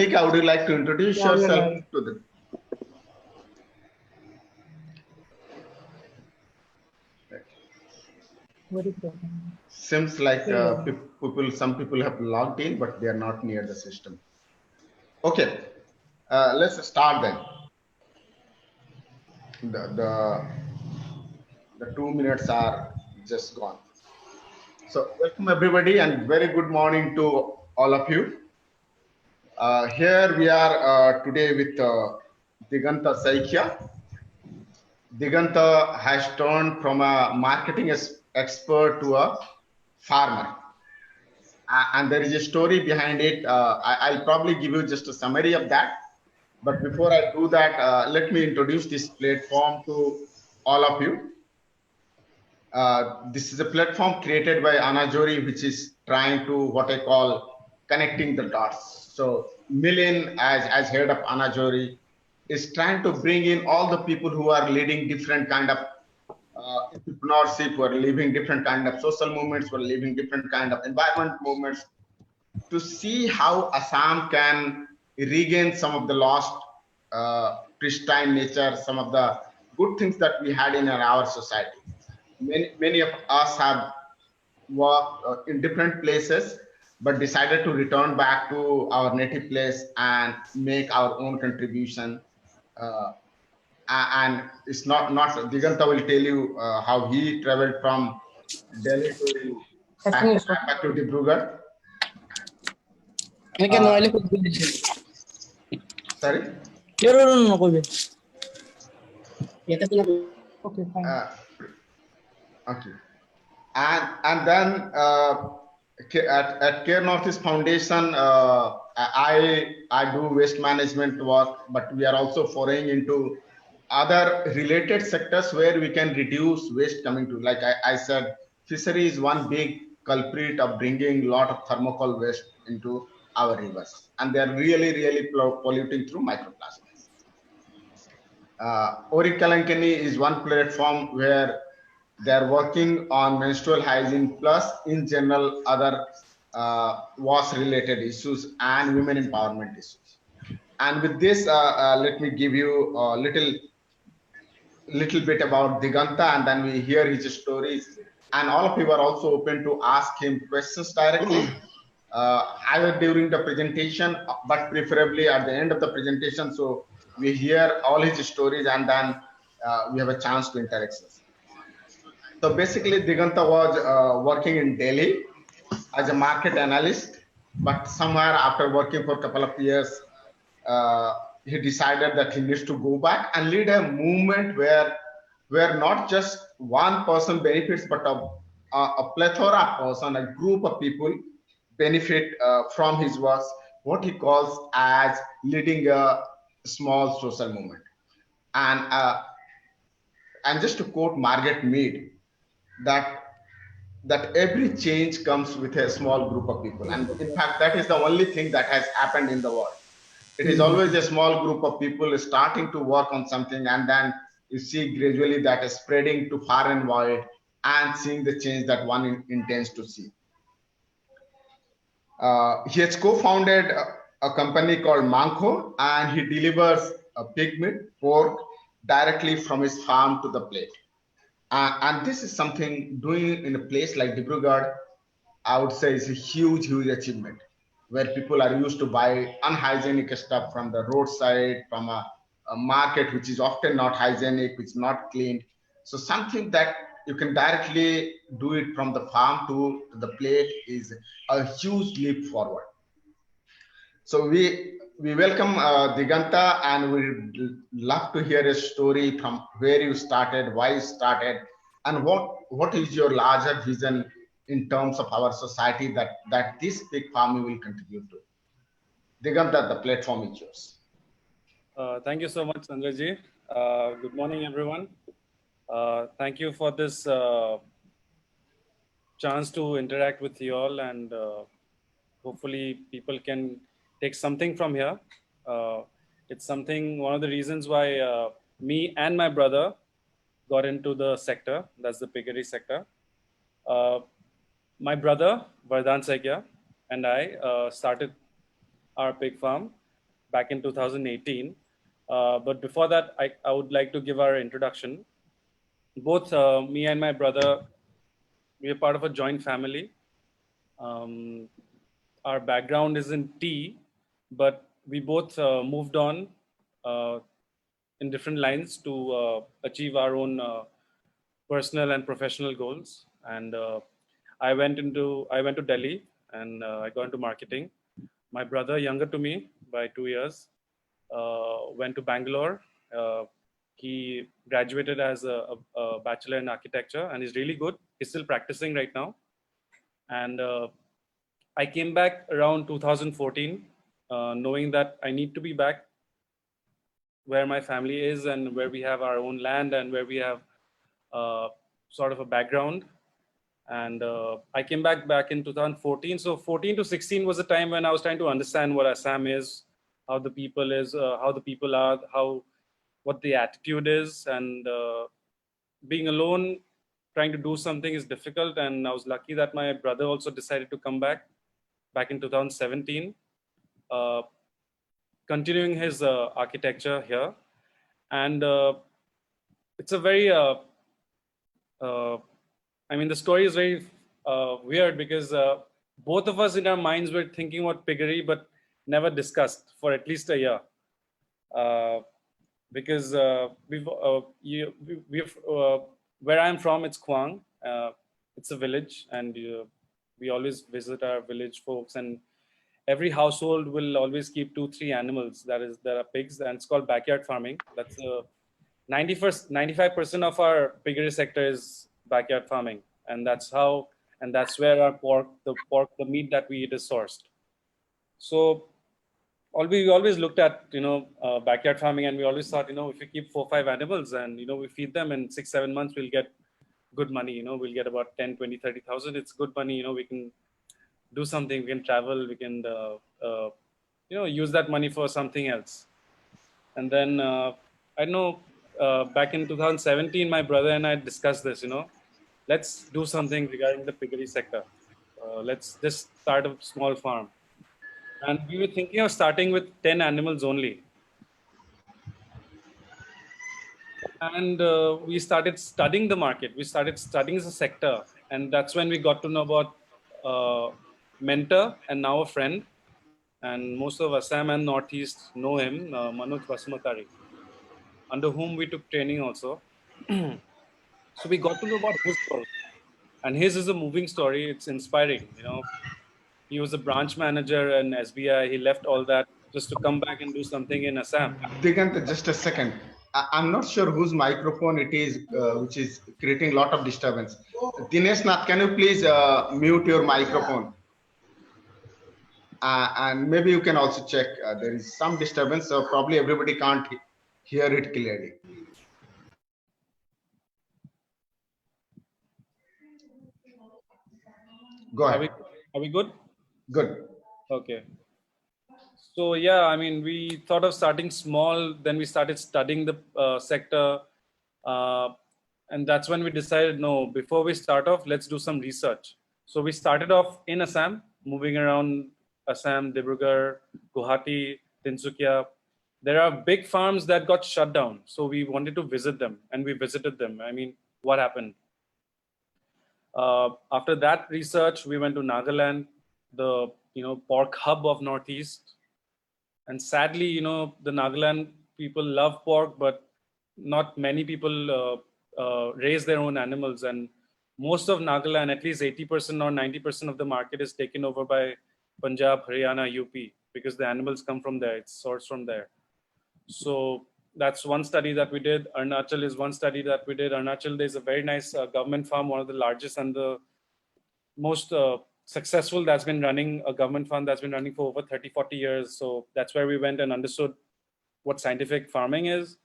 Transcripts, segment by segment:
Saikia, would you like to introduce yourself to the? Seems like some people have logged in, but they are not near the system. Okay, let's start then. The 2 minutes are just gone. So welcome everybody and very good morning to all of you. Here we are today with Diganta Saikia. Diganta has turned from a marketing expert to a farmer. And there is a story behind it. I'll probably give you just a summary of that. But before I do that, let me introduce this platform to all of you. This is a platform created by Anajori, which is trying to what I call connecting the dots. So Milin, as head of Anajori, is trying to bring in all the people who are leading different kind of entrepreneurship, who are living different kind of social movements, who are living different kind of environment movements, to see how Assam can regain some of the lost pristine nature, some of the good things that we had in our society. Many of us have worked in different places, but decided to return back to our native place and make our own contribution. And it's not Diganta will tell you how he traveled from Delhi to back to Dibrugarh. Sorry? Okay, fine. Okay. And then at Care Northeast Foundation, I do waste management work, but we are also foraying into other related sectors where we can reduce waste coming to. Like I said, fishery is one big culprit of bringing a lot of thermocol waste into our rivers, and they are really polluting through microplastics. Ori Kalankani is one platform where they are working on menstrual hygiene plus in general other wash related issues and women empowerment issues. And with this, let me give you a little bit about Diganta, and then we hear his stories. And all of you are also open to ask him questions directly, either during the presentation, but preferably at the end of the presentation. So we hear all his stories, and then we have a chance to interact. So basically, Diganta was working in Delhi as a market analyst, but somewhere after working for a couple of years, he decided that he needs to go back and lead a movement where not just one person benefits, but a plethora of person, a group of people benefit from his work, what he calls as leading a small social movement. And just to quote Margaret Mead, that every change comes with a small group of people. And in fact, that is the only thing that has happened in the world. It is always a small group of people starting to work on something, and then you see gradually that is spreading to far and wide and seeing the change that one intends to see. He has co-founded a company called Manko, and he delivers pig meat, pork, directly from his farm to the plate. And this is something doing in a place like Dibrugarh, I would say is a huge achievement, where people are used to buy unhygienic stuff from the roadside, from a market which is often not hygienic, which is not cleaned. So something that you can directly do it from the farm to the plate is a huge leap forward. So we welcome Diganta, and we'd love to hear a story from where you started, why you started, and what is your larger vision in terms of our society that this pig farming will contribute to. Diganta, the platform is yours. Thank you so much, Sanjay. Good morning, everyone. Thank you for this chance to interact with you all, and hopefully people can take something from here. It's one of the reasons why me and my brother got into the sector, that's the piggery sector. My brother, Diganta Saikia, and I started our pig farm back in 2018. But before that, I would like to give our introduction. Both me and my brother, we are part of a joint family. Um, our background is in tea, but we both moved on uh, in different lines to achieve our own personal and professional goals. And I went to Delhi and I got into marketing. My brother, younger to me by 2 years, went to Bangalore. He graduated as a bachelor in architecture and he's really good. He's still practicing right now. And I came back around 2014, knowing that I need to be back where my family is and where we have our own land and where we have uh, sort of a background. And I came back in 2014. So 14 to 16 was the time when I was trying to understand what Assam is, how the people is, how the people are, what the attitude is, and being alone, trying to do something is difficult. And I was lucky that my brother also decided to come back in 2017, uh, continuing his architecture here. And it's a very uh, I mean, the story is very weird because both of us in our minds were thinking about piggery, but never discussed for at least a year. Uh, because we've where I'm from, it's Kwang. It's a village, and we always visit our village folks, and every household will always keep 2-3 animals. There are pigs, and it's called backyard farming. That's 95% of our piggery sector is backyard farming, and that's where our the meat that we eat is sourced. So we always looked at backyard farming, and we always thought, if we keep 4-5 animals and we feed them in 6-7 months, we'll get good money. We'll get about 10, 20, 30,000. It's good money. We can do something. We can travel. We can use that money for something else. And then I know back in 2017, my brother and I discussed this. Let's do something regarding the piggery sector. Let's just start a small farm. And we were thinking of starting with 10 animals only. And we started studying the market. We started studying the sector. And that's when we got to know about mentor and now a friend. And most of Assam and Northeast know him, Manoj Basumatari, under whom we took training also. So we got to know about his story. And his is a moving story. It's inspiring. He was a branch manager in SBI. He left all that just to come back and do something in Assam. Diganta, just a second. I'm not sure whose microphone it is, which is creating a lot of disturbance. Dinesh Nath, can you please mute your microphone? And maybe you can also check. There is some disturbance, so probably everybody can't hear it clearly. Go ahead. Are we good? Good. Okay. So yeah, I mean, we thought of starting small. Then we started studying the sector, and that's when we decided, no, before we start off, let's do some research. So we started off in Assam, moving around Assam, Dibrugarh, Guwahati, Tinsukia. There are big farms that got shut down. So we wanted to visit them, and we visited them. I mean, what happened? After that research, we went to Nagaland, the pork hub of Northeast. And sadly, the Nagaland people love pork, but not many people raise their own animals. And most of Nagaland, at least 80% or 90% of the market is taken over by Punjab, Haryana, UP, because the animals come from there. It's sourced from there. So that's one study that we did. Arunachal is one study that we did. Arunachal, there's a very nice government farm, one of the largest and the most successful that's been running, a government farm that's been running for over 30-40 years. So that's where we went and understood what scientific farming is.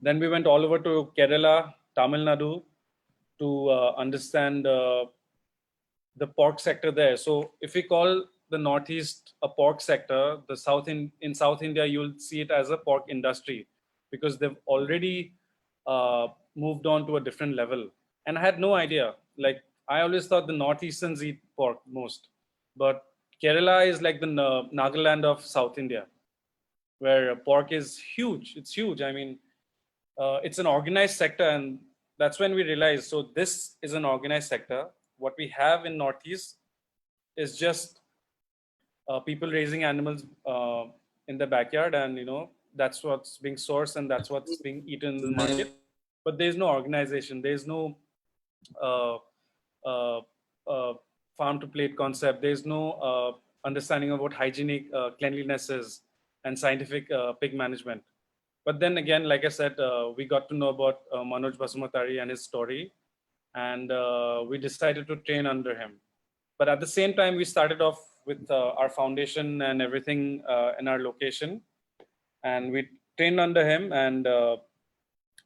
Then we went all over to Kerala, Tamil Nadu to understand the pork sector there. So if we call the Northeast a pork sector, the in South India, you'll see it as a pork industry because they've already moved on to a different level. And I had no idea. Like, I always thought the Northeasterns eat pork most, but Kerala is like the Nagaland of South India. where pork is huge. It's huge. I mean, it's an organized sector, and that's when we realized, so this is an organized sector. What we have in Northeast is just people raising animals in the backyard, and that's what's being sourced and that's what's being eaten in the market. But there's no organization. There's no uh, uh, uh, farm to plate concept. There's no understanding of what hygienic cleanliness is and scientific pig management. But then again, like I said, we got to know about Manoj Basumatari and his story, and we decided to train under him. But at the same time, we started off with our foundation and everything in our location, and we trained under him, and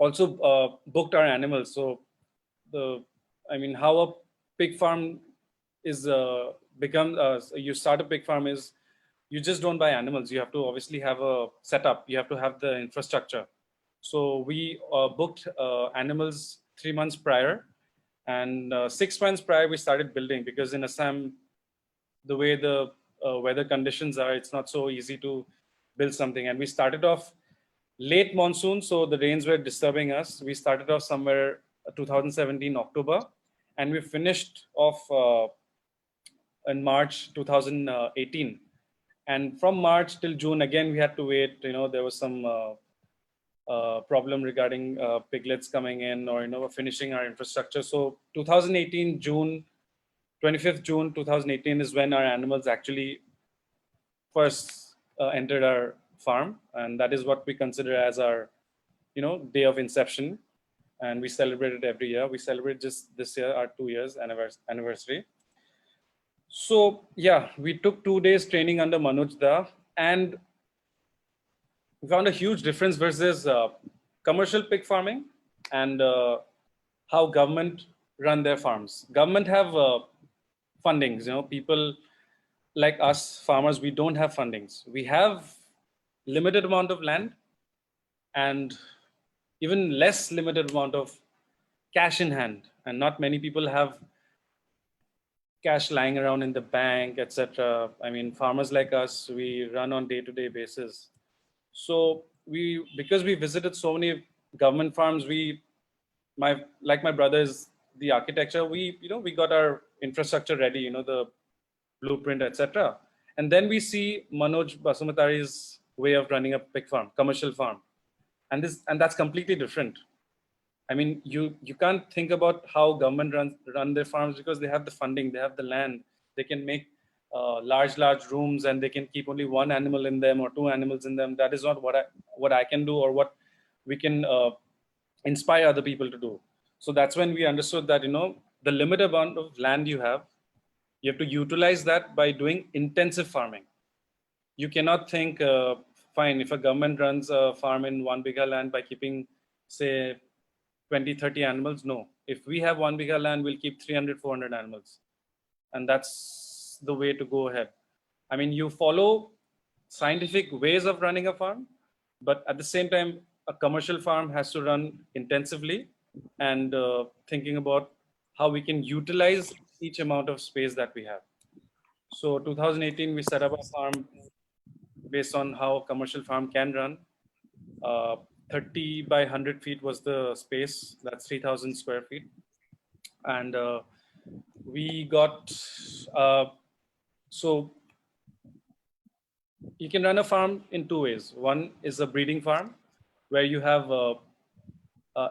also booked our animals. So how a pig farm is you start a pig farm is, you just don't buy animals. You have to obviously have a setup. You have to have the infrastructure. So we booked animals 3 months prior, and 6 months prior we started building, because in Assam, the way the weather conditions are, it's not so easy to build something. And we started off late monsoon, so the rains were disturbing us. We started off somewhere 2017 October, and we finished off in March 2018. And from March till June, again, we had to wait. There was some problem regarding piglets coming in, or finishing our infrastructure. So 2018 June, 25th June 2018 is when our animals actually first entered our farm, and that is what we consider as our day of inception. And we celebrate it every year. We celebrate just this year our 2 years anniversary. So yeah, we took 2 days training under Manoj Da, and we found a huge difference versus commercial pig farming and how government run their farms. Government have fundings. People like us farmers, we don't have fundings. We have limited amount of land and even less limited amount of cash in hand, and not many people have cash lying around in the bank, etc. I mean, farmers like us, we run on day-to-day basis. So because we visited so many government farms, like my brothers, the architecture, we got our infrastructure ready, the blueprint, etc. And then we see Manoj Basumatari's way of running a pig farm, commercial farm, and that's completely different. I mean, you can't think about how government run their farms, because they have the funding, they have the land, they can make large rooms, and they can keep only one animal in them or two animals in them. That is not what I can do, or what we can inspire other people to do. So that's when we understood that the limited amount of land you have to utilize that by doing intensive farming. You cannot think, fine, if a government runs a farm in 1 bigha land by keeping, say, 20, 30 animals. No, if we have 1 bigha land, we'll keep 300, 400 animals. And that's the way to go ahead. I mean, you follow scientific ways of running a farm, but at the same time, a commercial farm has to run intensively, and thinking about how we can utilize each amount of space that we have. So 2018, we set up a farm based on how a commercial farm can run. 30 by 100 feet was the space. That's 3,000 square feet. And we got, so you can run a farm in two ways. One is a breeding farm, where you have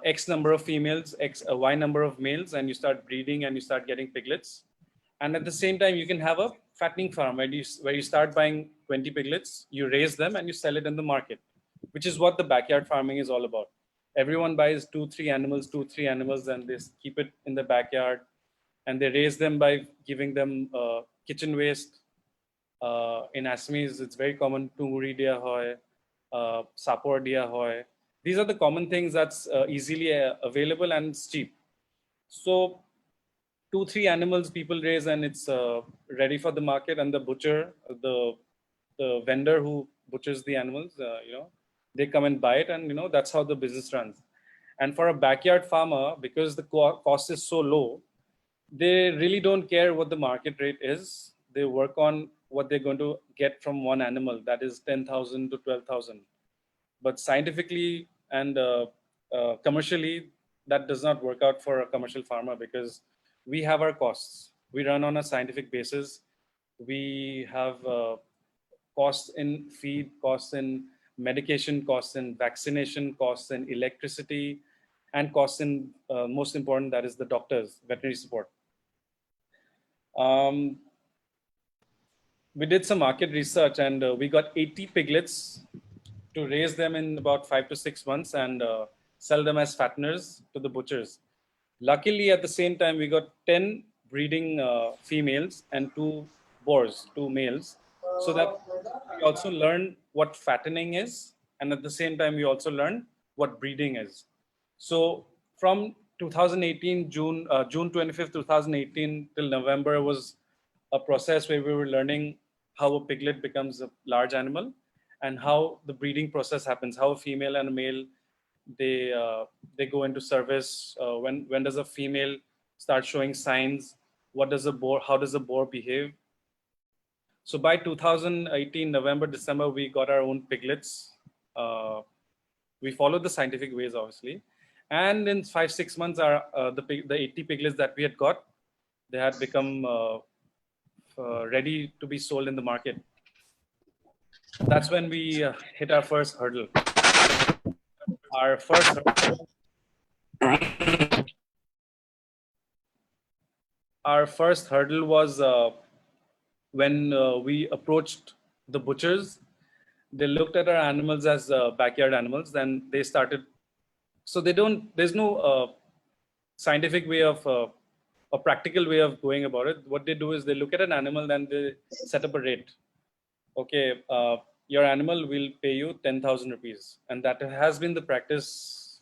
X number of females, Y number of males, and you start breeding and you start getting piglets. And at the same time, you can have a fattening farm where you start buying 20 piglets, you raise them, and you sell it in the market, which is what the backyard farming is all about. Everyone buys 2-3 animals, and they keep it in the backyard, and they raise them by giving them kitchen waste. In Assamese, it's very common, tunguri dia hoy, sapor dia hoy. These are the common things that's easily available and it's cheap. So 2-3 animals people raise, and it's ready for the market, and the butcher, the vendor who butchers the animals, they come and buy it, and that's how the business runs. And for a backyard farmer, because the cost is so low, they really don't care what the market rate is. They work on what they're going to get from one animal, that is 10,000 to 12,000. But scientifically and commercially, that does not work out for a commercial farmer, because we have our costs. We run on a scientific basis. We have costs in feed, costs in medication, costs in vaccination, costs in electricity, and costs in, most important, that is the doctors, veterinary support. We did some market research, and we got 80 piglets to raise them in about 5 to 6 months and sell them as fatteners to the butchers. Luckily, at the same time, we got 10 breeding females and 2 boars, 2 males, so that we also learn what fattening is, and at the same time, we also learn what breeding is. So from 2018, June 25th, 2018 till November was a process where we were learning how a piglet becomes a large animal and how the breeding process happens, how a female and a male, they go into service. When does a female start showing signs? How does a boar behave? So by 2018, November, December, we got our own piglets. We followed the scientific ways, obviously. And in 5, 6 months, the 80 piglets that we had got, they had become ready to be sold in the market. That's when we hit our first hurdle. Our first hurdle was when we approached the butchers. They looked at our animals as backyard animals. Then they started. So there's no scientific way of, a practical way of going about it. What they do is they look at an animal and they set up a rate. Okay, your animal will pay you 10,000 rupees. And that has been the practice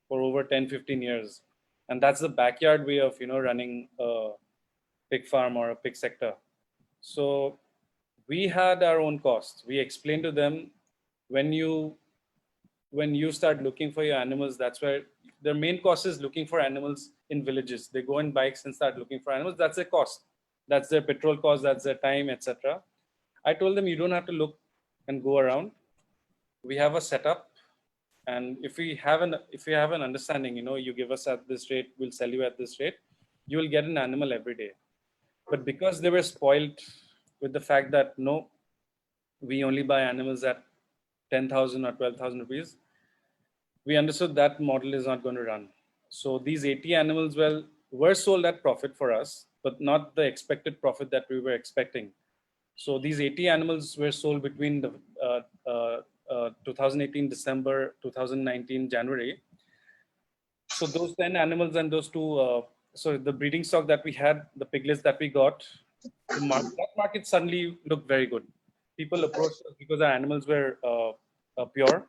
for over 10, 15 years. And that's the backyard way of, running a pig farm or a pig sector. So we had our own costs. We explained to them, when you start looking for your animals, that's where their main cost is looking for animals in villages. They go on bikes and start looking for animals. That's their cost. That's their petrol cost. That's their time, etc. I told them, you don't have to look and go around. We have a setup, and if we have an understanding, you give us at this rate, we'll sell you at this rate. You will get an animal every day. But because they were spoiled with the fact that no, we only buy animals at 10,000 or 12,000 rupees, we understood that model is not going to run. So these 80 animals were sold at profit for us, but not the expected profit that we were expecting. So these 80 animals were sold between the 2018 December, 2019 January. So those 10 animals and those 2, so the breeding stock that we had, the piglets that we got, that market suddenly looked very good. People approached us because our animals were pure,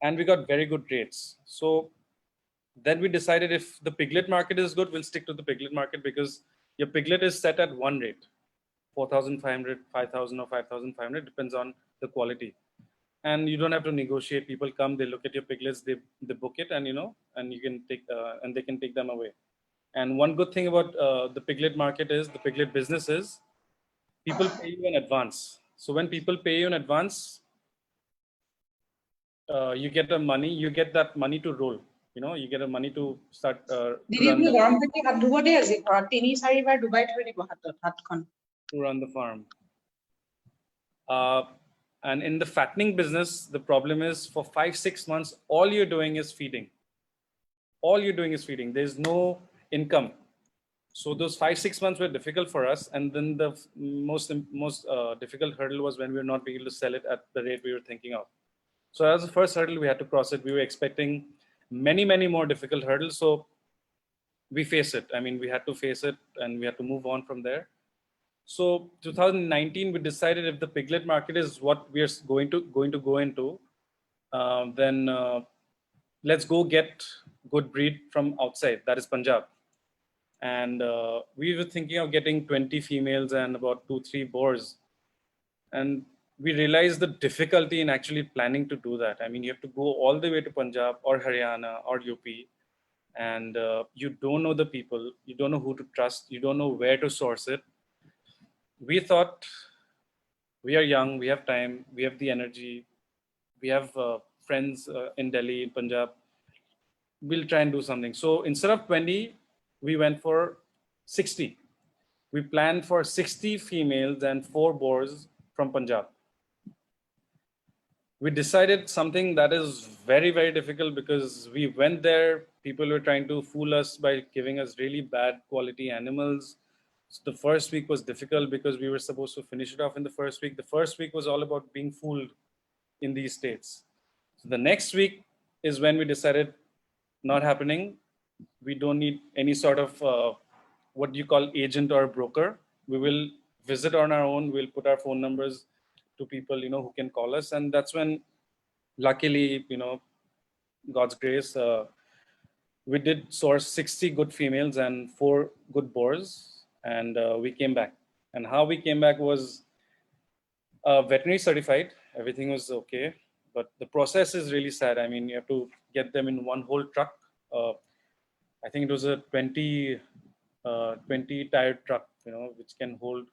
and we got very good rates. So then we decided, if the piglet market is good, we'll stick to the piglet market, because your piglet is set at one rate. 4,500, 5,000 or 5,500, depends on the quality. And you don't have to negotiate. People come, they look at your piglets, they book it, and and you can take and they can take them away. And one good thing about the piglet market is, the piglet business is, people pay you in advance. So when people pay you in advance, you get that money to roll. You get a money to start to run the farm. And in the fattening business, the problem is, for 5, 6 months, all you're doing is feeding. There's no income. So those 5, 6 months were difficult for us. And then the most difficult hurdle was when we were not able to sell it at the rate we were thinking of. So that was the first hurdle. We had to cross it. We were expecting many, many more difficult hurdles. So we face it. We had to face it, and we had to move on from there. So 2019, we decided, if the piglet market is what we are going to go into, then let's go get good breed from outside, that is Punjab. And we were thinking of getting 20 females and about 2-3 boars. And we realized the difficulty in actually planning to do that. You have to go all the way to Punjab or Haryana or UP, and you don't know the people, you don't know who to trust, you don't know where to source it. We thought, we are young, we have time, we have the energy, we have friends in Delhi, in Punjab. We'll try and do something. So instead of 20, we went for 60. We planned for 60 females and 4 boars from Punjab. We decided something that is very, very difficult because we went there. People were trying to fool us by giving us really bad quality animals. So the first week was difficult because we were supposed to finish it off in the first week. The first week was all about being fooled in these states. So the next week is when we decided not happening. We don't need any sort of what do you call agent or broker. We will visit on our own. We'll put our phone numbers to people, who can call us. And that's when, luckily, God's grace, we did source 60 good females and 4 good boars, and we came back. And how we came back was veterinary certified. Everything was okay, but the process is really sad. I mean, you have to get them in one whole truck. I think it was a 20 tired truck, which can hold,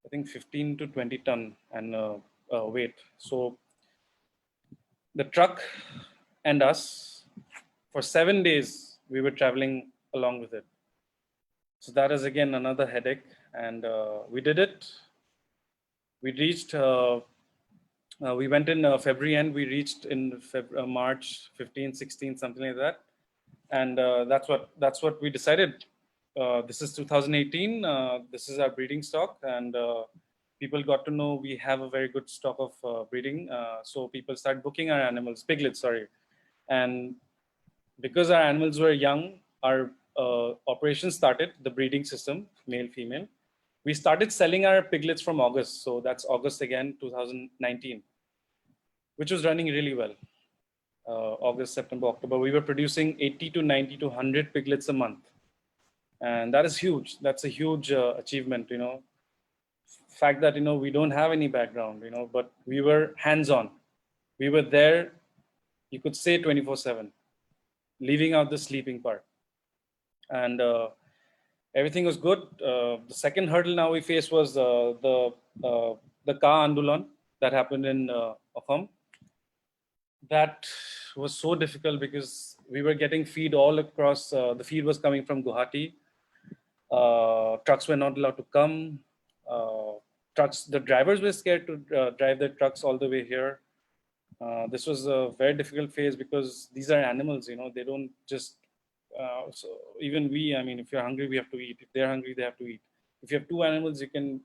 I think, 15 to 20 ton and weight. So the truck and us, for 7 days, we were traveling along with it. So that is again another headache, and we did it. We reached. We went in February end. We reached in March 15, 16, something like that, and that's what we decided. This is 2018. This is our breeding stock, and people got to know we have a very good stock of breeding. So people start booking our animals, piglets, sorry, and because our animals were young, our operation started, the breeding system, male, female. We started selling our piglets from August. So that's August again, 2019, which was running really well. August, September, October, we were producing 80 to 90 to 100 piglets a month. And that is huge. That's a huge achievement, Fact that, we don't have any background, but we were hands-on. We were there, you could say 24/7, leaving out the sleeping part. And everything was good. The second hurdle now we faced was the Ka Andolan that happened in Assam. That was so difficult because we were getting feed all across. The feed was coming from Guwahati. Trucks were not allowed to come. The drivers were scared to drive their trucks all the way here. This was a very difficult phase because these are animals, they don't just, so even we, I mean, if you're hungry, we have to eat. If they're hungry, they have to eat. If you have 2 animals, you can,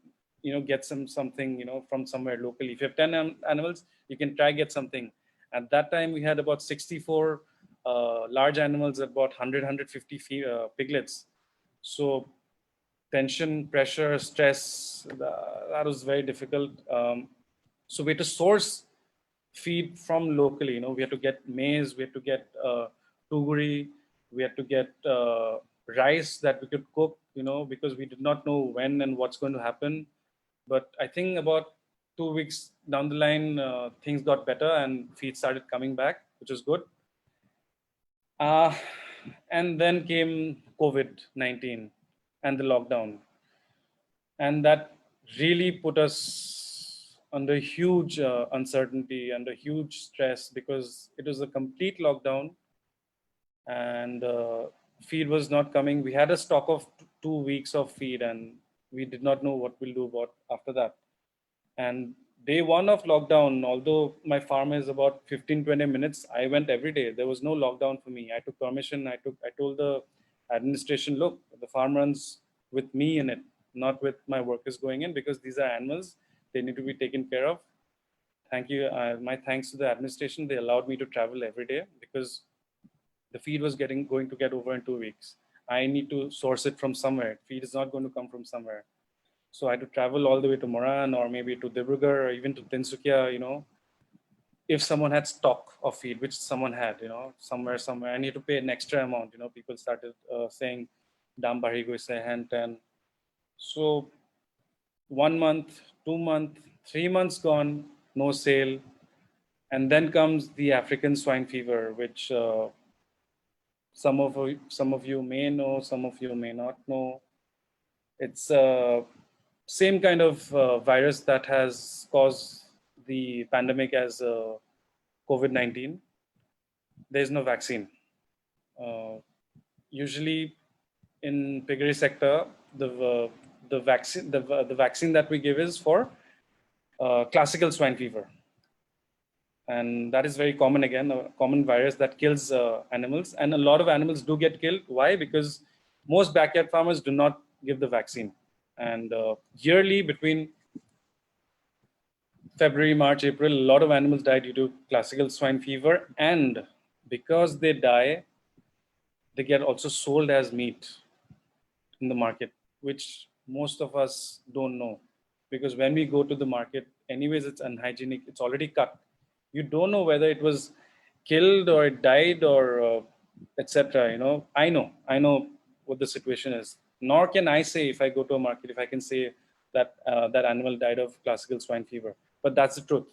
get something, from somewhere locally. If you have 10 animals, you can try get something. At that time, we had about 64 large animals, about 100, 150 piglets. So tension, pressure, stress, that was very difficult. So we had to source feed from locally. We had to get maize, we had to get tuguri, we had to get rice that we could cook, because we did not know when and what's going to happen. But I think about 2 weeks down the line, things got better and feed started coming back, which was good. And then came COVID-19 and the lockdown. And that really put us under huge uncertainty, under huge stress, because it was a complete lockdown and feed was not coming. We had a stock of 2 weeks of feed and we did not know what we'll do about after that. And day 1 of lockdown, although my farm is about 15-20 minutes, I went every day. There was no lockdown for me. I took permission. I told the administration, look, the farm runs with me in it, not with my workers going in, because these are animals. They need to be taken care of. Thank you. My thanks to the administration. They allowed me to travel every day because the feed was going to get over in 2 weeks. I need to source it from somewhere. Feed is not going to come from somewhere. So I had to travel all the way to Moran or maybe to Dibrugarh or even to Tinsukia, if someone had stock of feed, which someone had, somewhere, I need to pay an extra amount. People started saying, "Dam bari goise hen ten." So 1 month, 2 month, 3 months gone, no sale. And then comes the African swine fever, which some of you may know, some of you may not know. It's same kind of virus that has caused the pandemic as COVID-19. There's no vaccine. Usually, in piggery sector, the vaccine that we give is for classical swine fever, and that is very common, again, a common virus that kills animals, and a lot of animals do get killed. Why? Because most backyard farmers do not give the vaccine, and yearly between February, March, April, a lot of animals die due to classical swine fever, and because they die, they get also sold as meat in the market, which most of us don't know. Because when we go to the market, anyways, it's unhygienic, it's already cut. You don't know whether it was killed or it died or etc. I know what the situation is. Nor can I say, if I go to a market, if I can say that that animal died of classical swine fever. But that's the truth.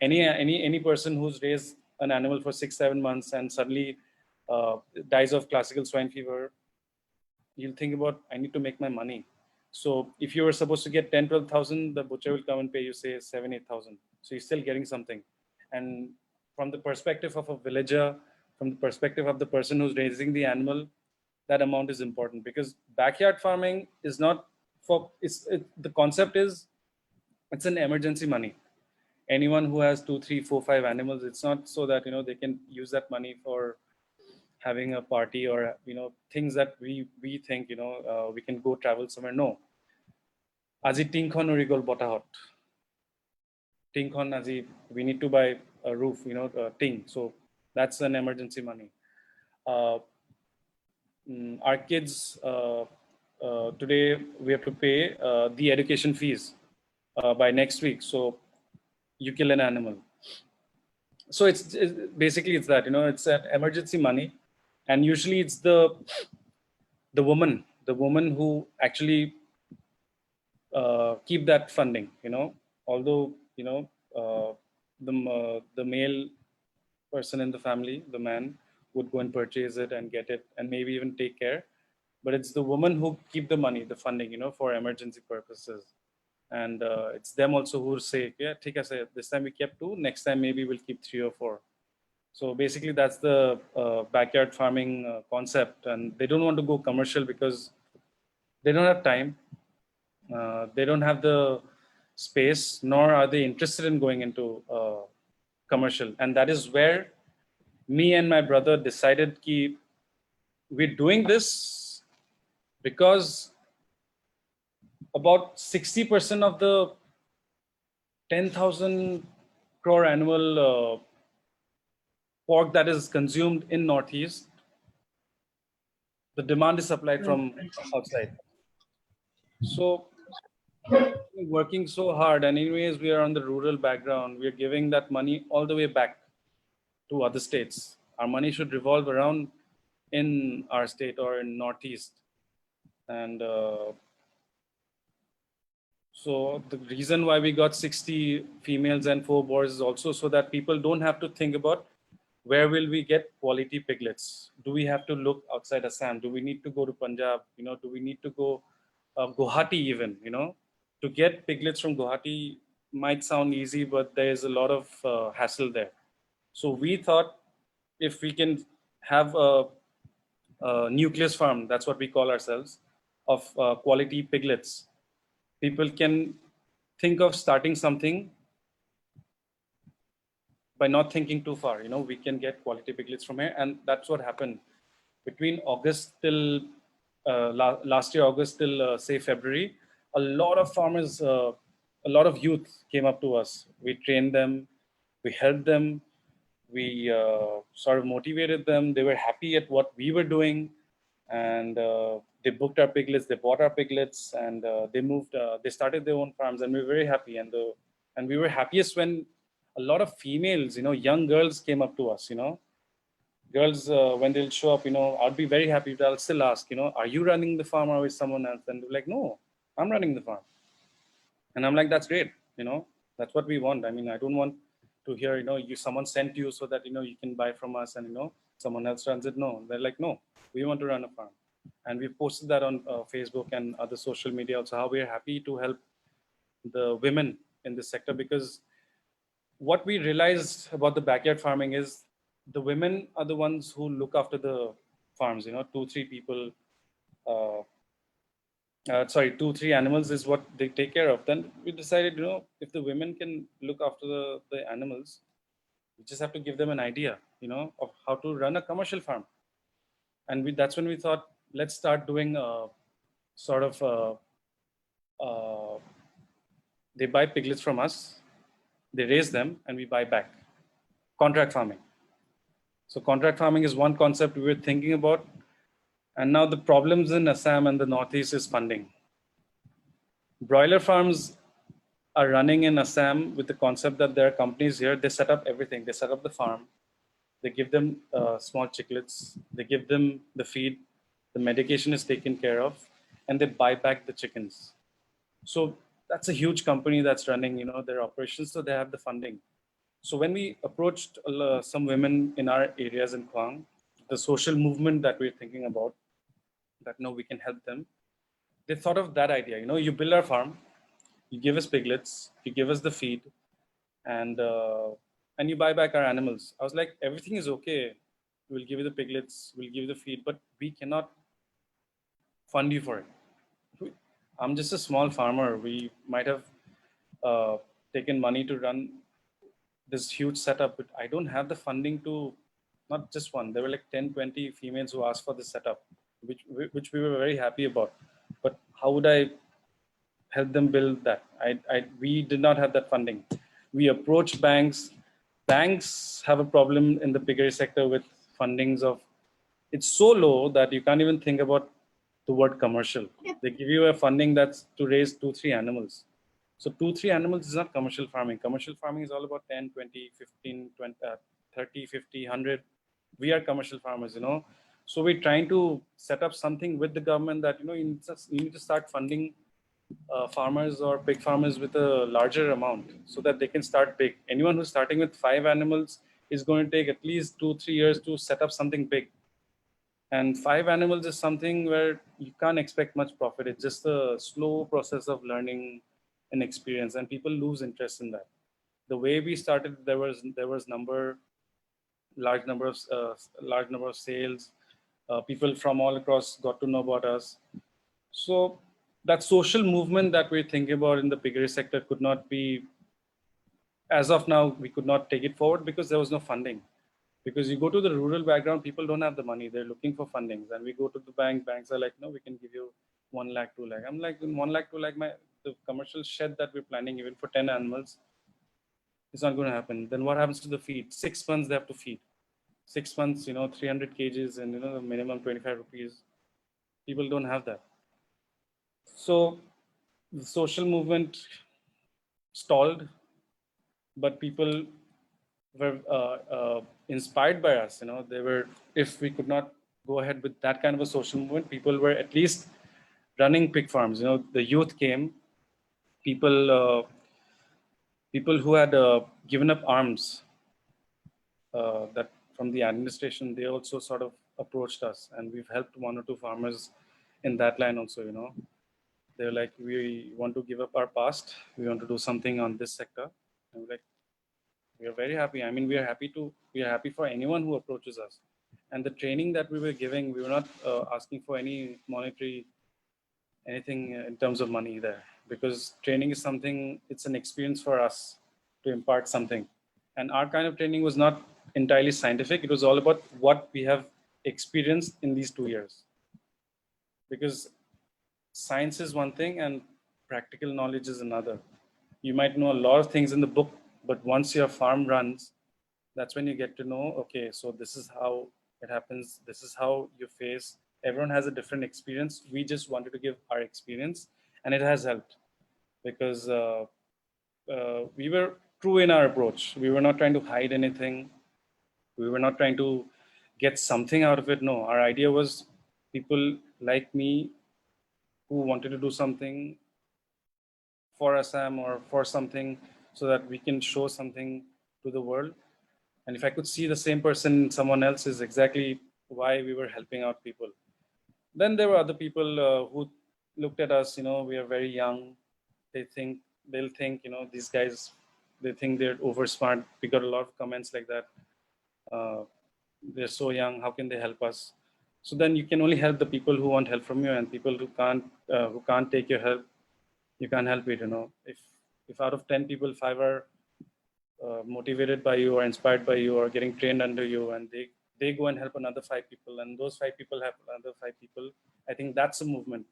Any person who's raised an animal for 6-7 months and suddenly dies of classical swine fever, you'll think about, I need to make my money. So if you were supposed to get 10-12,000, the butcher will come and pay you, say, 7-8,000. So you're still getting something. And from the perspective of a villager, from the perspective of the person who's raising the animal, that amount is important, because backyard farming is not for, the concept is, it's an emergency money. Anyone who has 2, 3, 4, 5 animals, it's not so that they can use that money for having a party or things that we think we can go travel somewhere. No, আজি টিংখন উৰি গ'ল বতাহত, টিংখন আজি, we need to buy a roof, ting. So that's an emergency money. Our kids, today we have to pay the education fees by next week. So you kill an animal. So it's basically it's that, it's an emergency money. And usually it's the woman who actually keep that funding, although the male person in the family, the man, would go and purchase it and get it and maybe even take care, but it's the woman who keep the money, the funding, for emergency purposes. And it's them also who say, yeah, take us, this time we kept 2, next time maybe we'll keep 3 or 4. So basically that's the backyard farming concept, and they don't want to go commercial because they don't have time, they don't have the space, nor are they interested in going into commercial. And that is where me and my brother decided ki we're doing this because about 60% of the 10,000 crore annual pork that is consumed in Northeast, the demand is supplied from outside. So we're working so hard, and anyways we are on the rural background, we are giving that money all the way back to other states. Our money should revolve around in our state or in Northeast. And so the reason why we got 60 females and 4 boars is also so that people don't have to think about where will we get quality piglets. Do we have to look outside Assam? Do we need to go to Punjab? Do we need to go Guwahati even? To get piglets from Guwahati might sound easy, but there is a lot of hassle there. So we thought if we can have a nucleus farm, that's what we call ourselves, of quality piglets, people can think of starting something by not thinking too far. We can get quality piglets from here, and that's what happened. Between August till last year, August till say February, a lot of farmers, a lot of youth came up to us. We trained them, we helped them, we sort of motivated them. They were happy at what we were doing, and they booked our piglets, they bought our piglets, and they moved, they started their own farms, and we were very happy. And we were happiest when a lot of females, young girls came up to us, girls, when they'll show up, I'll be very happy, but I'll still ask, are you running the farm or is someone else? And they're like, no, I'm running the farm. And I'm like, that's great, that's what we want. I mean, I don't want to hear, someone sent you so that, you can buy from us and, someone else runs it. No, they're like, no, we want to run a farm. And we posted that on Facebook and other social media also, how we are happy to help the women in this sector, because what we realized about the backyard farming is the women are the ones who look after the farms, 2 3 people, uh, two, three animals is what they take care of. Then we decided, if the women can look after the animals, we just have to give them an idea, of how to run a commercial farm. And that's when we thought, let's start doing sort of, they buy piglets from us, they raise them, and we buy back. Contract farming. So contract farming is one concept we were thinking about. And now the problems in Assam and the Northeast is funding. Broiler farms are running in Assam with the concept that there are companies here, they set up everything. They set up the farm, they give them small chicklets, they give them the feed, the medication is taken care of, and they buy back the chickens. So that's a huge company that's running, their operations, so they have the funding. So when we approached some women in our areas in Kwang, the social movement that we're thinking about, that no, we can help them, they thought of that idea. You build our farm, you give us piglets, you give us the feed, and you buy back our animals. I was like, everything is okay. We'll give you the piglets, we'll give you the feed, but we cannot fund you for it. I'm just a small farmer. We might have taken money to run this huge setup, but I don't have the funding to, not just one, there were like 10, 20 females who asked for this setup, which we were very happy about. But how would I help them build that? We did not have that funding. We approached banks. Banks have a problem in the piggery sector with fundings of, it's so low that you can't even think about the word commercial. They give you a funding that's to raise 2 3 animals. So 2 3 animals is not commercial farming. Commercial farming is all about 10 20 15 20 30 50 100. We are commercial farmers. So we're trying to set up something with the government that you need to start funding farmers or pig farmers with a larger amount, so that they can start big. Anyone who's starting with 5 animals is going to take at least 2 3 years to set up something big. And 5 animals is something where you can't expect much profit. It's just a slow process of learning and experience, and people lose interest in that. The way we started, there was large number of sales. People from all across got to know about us. So that social movement that we're thinking about in the piggery sector could not be, as of now, we could not take it forward because there was no funding. Because you go to the rural background, people don't have the money. They're looking for fundings. And we go to the banks are like, no, we can give you 1 lakh, 2 lakh. I'm like, 1 lakh, 2 lakh, the commercial shed that we're planning, even for 10 animals, it's not going to happen. Then what happens to the feed? 6 months they have to feed. 6 months, 300 kgs and, the minimum 25 rupees. People don't have that. So the social movement stalled, but people were inspired by us. They were, if we could not go ahead with that kind of a social movement, people were at least running pig farms. The youth came, people who had given up arms, that from the administration, they also sort of approached us, and we've helped 1 or 2 farmers in that line also. They're like, we want to give up our past, we want to do something on this sector. And we're like, we are very happy. I mean, we are happy for anyone who approaches us. And the training that we were giving, we were not asking for any monetary, anything in terms of money there, because training is something, it's an experience for us to impart something. And our kind of training was not entirely scientific. It was all about what we have experienced in these 2 years. Because science is one thing and practical knowledge is another. You might know a lot of things in the book, but once your farm runs, that's when you get to know, okay, so this is how it happens. This is how you face. Everyone has a different experience. We just wanted to give our experience, and it has helped, because we were true in our approach. We were not trying to hide anything. We were not trying to get something out of it. No, our idea was people like me who wanted to do something for Assam or for something, so that we can show something to the world. And if I could see the same person in someone else, is exactly why we were helping out people. Then there were other people who looked at us, we are very young. They'll think, these guys, they think they're over smart. We got a lot of comments like that. They're so young, how can they help us? So then you can only help the people who want help from you, and people who can't take your help, you can't help it. If out of 10 people, 5 are motivated by you or inspired by you or getting trained under you, and they go and help another 5 people, and those 5 people help another 5 people, I think that's a movement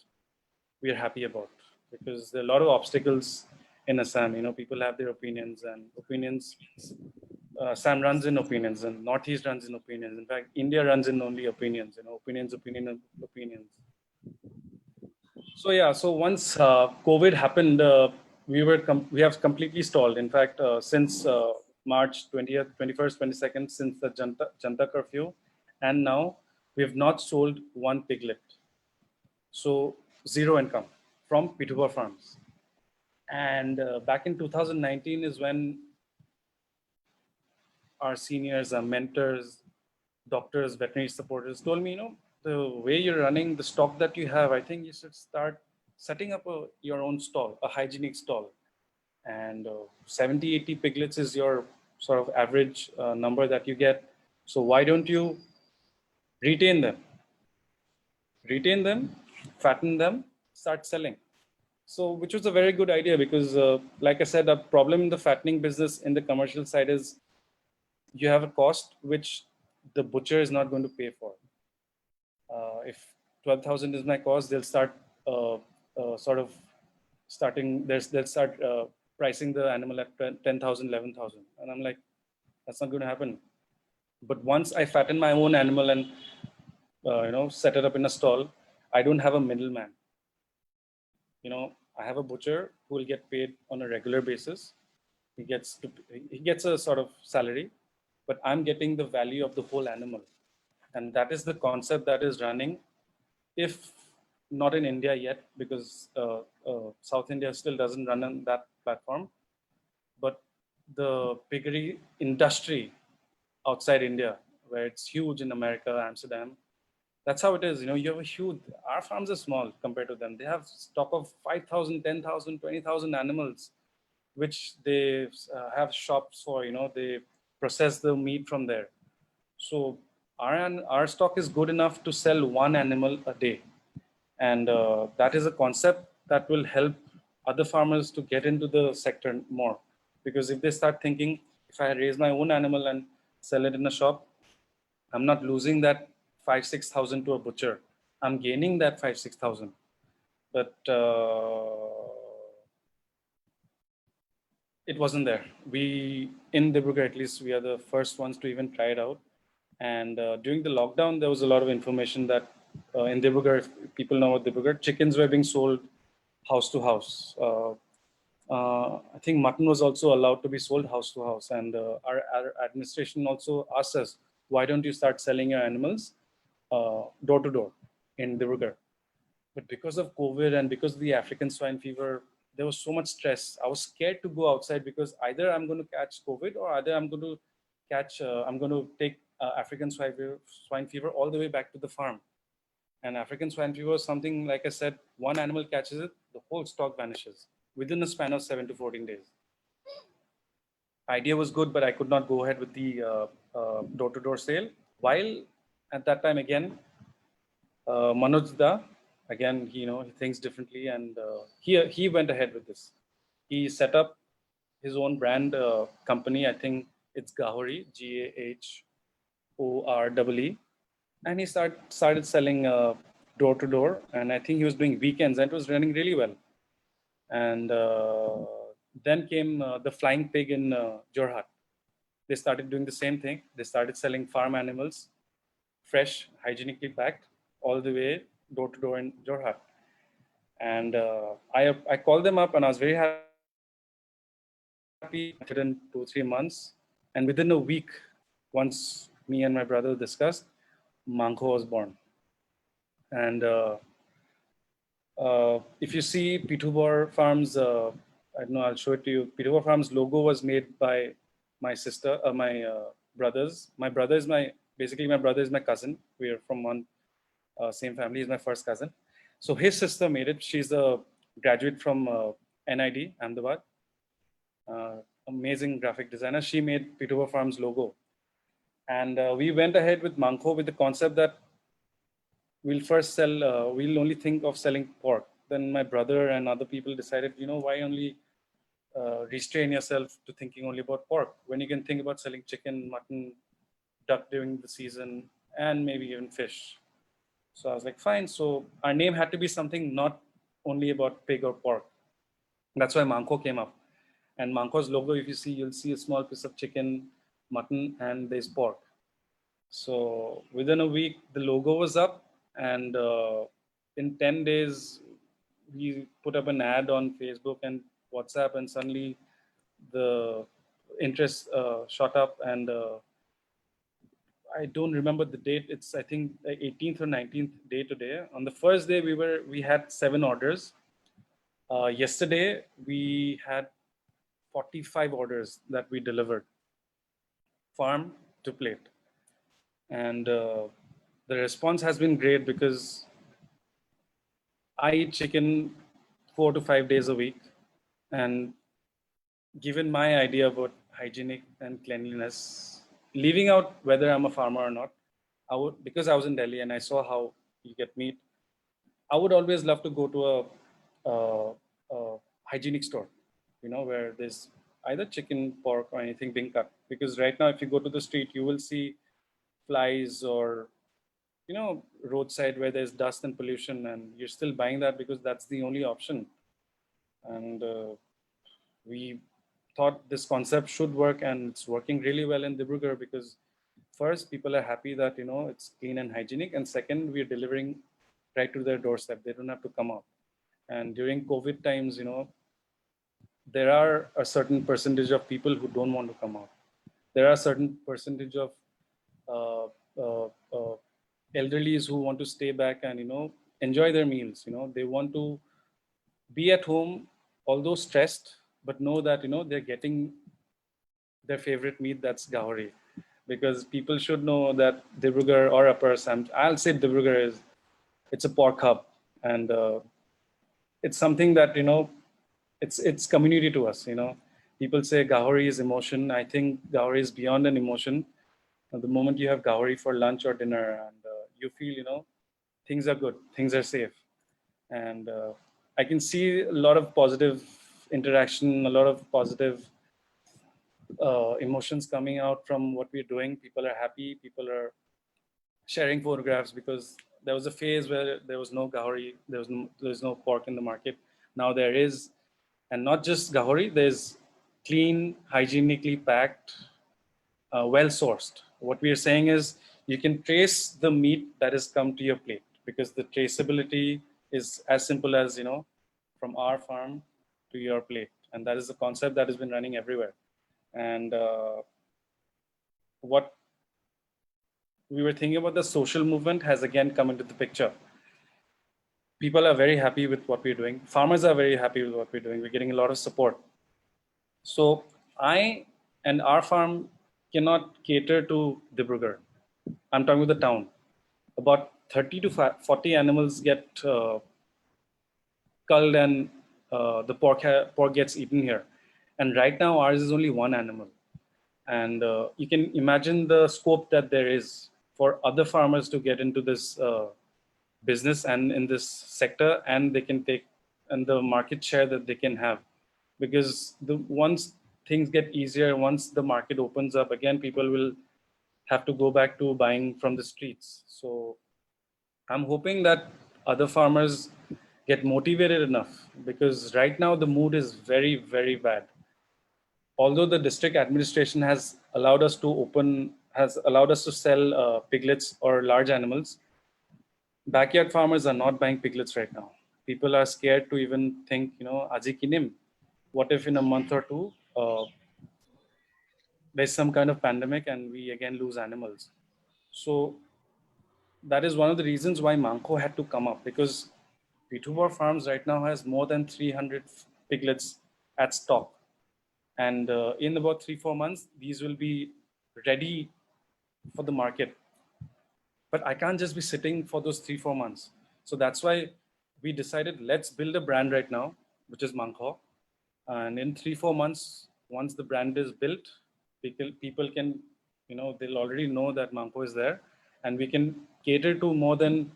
we are happy about, because there are a lot of obstacles in Assam. People have their opinions, and opinions. Assam runs in opinions, and Northeast runs in opinions. In fact, India runs in only opinions. Opinions. So yeah, so once COVID happened, we have completely stalled. In fact, since March 20th, 21st, 22nd, since the Janta curfew, and now we have not sold one piglet. So zero income from Peterborough farms. And back in 2019 is when our seniors, our mentors, doctors, veterinary supporters told me, the way you're running the stock that you have, I think you should start setting up your own stall, a hygienic stall. And 70, 80 piglets is your sort of average number that you get. So why don't you retain them, fatten them, start selling? So, which was a very good idea, because like I said, a problem in the fattening business in the commercial side is you have a cost which the butcher is not going to pay for. If 12,000 is my cost, they'll start they'll start pricing the animal at 10,000, 11,000. And I'm like, that's not going to happen. But once I fatten my own animal and, set it up in a stall, I don't have a middleman. I have a butcher who will get paid on a regular basis. He gets a sort of salary, but I'm getting the value of the whole animal. And that is the concept that is running, if not in India yet, because South India still doesn't run on that platform. But the piggery industry outside India, where it's huge in America, Amsterdam, that's how it is. You have a huge, our farms are small compared to them. They have stock of 5,000, 10,000, 20,000 animals, which they have shops for. They process the meat from there. So our stock is good enough to sell one animal a day. And that is a concept that will help other farmers to get into the sector more. Because if they start thinking, if I raise my own animal and sell it in a shop, I'm not losing that 5,000-6,000 to a butcher. I'm gaining that 5,000-6,000. But it wasn't there. In Dibrugarh, at least, we are the first ones to even try it out. And during the lockdown, there was a lot of information that in Dibrugarh, if people know what Dibrugarh, chickens were being sold house to house. I think mutton was also allowed to be sold house to house. And our administration also asked us, why don't you start selling your animals door to door in Dibrugarh? But because of COVID and because of the African swine fever, there was so much stress. I was scared to go outside, because either I'm going to catch COVID, or either I'm going to take African swine fever all the way back to the farm. And African swine fever is something, like I said, one animal catches it, the whole stock vanishes within a span of 7 to 14 days. Idea was good, but I could not go ahead with the door-to-door sale. While at that time, again, Manoj Da, again, he thinks differently, and he went ahead with this. He set up his own brand company. I think it's Gahori, Gahoree, and he started selling door to door. And I think he was doing weekends, and it was running really well. And then came the Flying Pig in Jorhat. They started doing the same thing. They started selling farm animals, fresh, hygienically packed, all the way door to door in Jorhat. And I called them up, and I was very happy. Within 2-3 months, and within a week, once me and my brother discussed, Manko was born. And if you see Peterborough Farms, I don't know, I'll show it to you. Peterborough Farms logo was made by my sister, my brothers. My brother is my cousin. We are from one Same family, he's my first cousin. So his sister made it. She's a graduate from NID, Ahmedabad. Uh, Amazing graphic designer. She made Peterborough Farms logo. And we went ahead with Manko with the concept that we'll first sell, we'll only think of selling pork. Then my brother and other people decided, why only restrain yourself to thinking only about pork when you can think about selling chicken, mutton, duck during the season, and maybe even fish. So I was like, fine. So our name had to be something not only about pig or pork. That's why Manko came up. And Manko's logo, if you see, you'll see a small piece of chicken, mutton, and there's pork. So within a week, the logo was up, and in 10 days, we put up an ad on Facebook and WhatsApp, and suddenly the interest shot up. And I don't remember the date. It's, I think, the 18th or 19th day today. On the first day, we had 7 orders. Yesterday, we had 45 orders that we delivered, farm to plate. And the response has been great because I eat chicken 4 to 5 days a week. And given my idea about hygienic and cleanliness, leaving out whether I'm a farmer or not, because I was in Delhi and I saw how you get meat, I would always love to go to a hygienic store, where there's either chicken, pork, or anything being cut. Because right now, if you go to the street, you will see flies or, roadside where there's dust and pollution, and you're still buying that because that's the only option. And we thought this concept should work, and it's working really well in Dibrugarh because first, people are happy that, it's clean and hygienic. And second, we're delivering right to their doorstep. They don't have to come out. And during COVID times, there are a certain percentage of people who don't want to come out. There are a certain percentage of uh, elderlies who want to stay back and, enjoy their meals. They want to be at home, although stressed, but know that, they're getting their favorite meat, that's Gahari. Because people should know that Dibrugarh or Upper Assam, I'll say Dibrugarh it's a pork hub. And it's something that, it's community to us, People say Gahari is emotion. I think Gahari is beyond an emotion. The moment you have Gahari for lunch or dinner and you feel, things are good, things are safe. And I can see a lot of positive interaction, a lot of positive emotions coming out from what we're doing. People are happy, people are sharing photographs because there was a phase where there was no Gahari, there's no pork in the market. Now there is, and not just Gahari, there's clean, hygienically packed, well sourced. What we are saying is you can trace the meat that has come to your plate because the traceability is as simple as, from our farm to your plate. And that is the concept that has been running everywhere. And what we were thinking about, the social movement has again come into the picture. People are very happy with what we're doing. Farmers are very happy with what we're doing. We're getting a lot of support. So I and our farm cannot cater to Dibrugarh. I'm talking about the town. About 30 to 40 animals get culled and the pork gets eaten here. And right now ours is only one animal. And you can imagine the scope that there is for other farmers to get into this business and in this sector, and they can take and the market share that they can have. Because once things get easier, once the market opens up again, people will have to go back to buying from the streets. So I'm hoping that other farmers get motivated enough, because right now the mood is very, very bad. Although the district administration has allowed us to sell piglets or large animals, backyard farmers are not buying piglets right now. People are scared to even think, aji kinim. What if in a month or two, there's some kind of pandemic and we again lose animals? So that is one of the reasons why Manko had to come up, because Peterborough Farms right now has more than 300 piglets at stock. And in about 3-4 months, these will be ready for the market. but I can't just be sitting for those 3-4 months. So that's why we decided, let's build a brand right now, which is Mankho. And in 3-4 months, once the brand is built, people can, they'll already know that Mankho is there, and we can cater to more than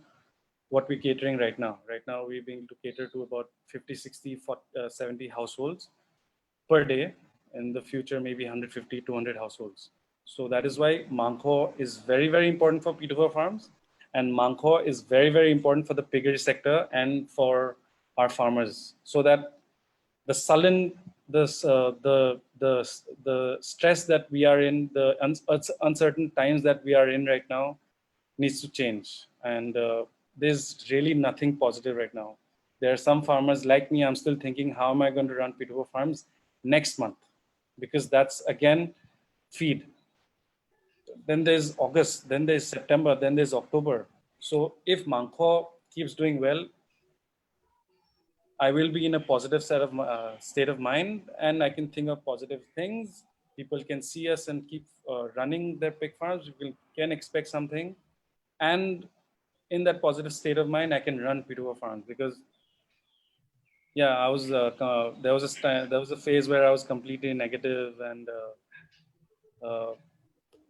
what we're catering right now. Right now, we're being to cater to about 50, 60, 40, 70 households per day. In the future, maybe 150, 200 households. So that is why Mankho is very, very important for Peterborough Farms. And Mankho is very, very important for the piggery sector and for our farmers. So that the sullen, the stress that we are in, the uncertain times that we are in right now needs to change. And there's really nothing positive right now. There are some farmers like me, I'm still thinking, how am I going to run Peterborough Farms next month? Because that's again feed. Then there's August, then there's September, then there's October. So if Mankho keeps doing well, I will be in a positive state of mind, and I can think of positive things. People can see us and keep running their pig farms. We can expect something, and in that positive state of mind, I can run Peterborough Farms. Because yeah, I was there was a phase where I was completely negative, and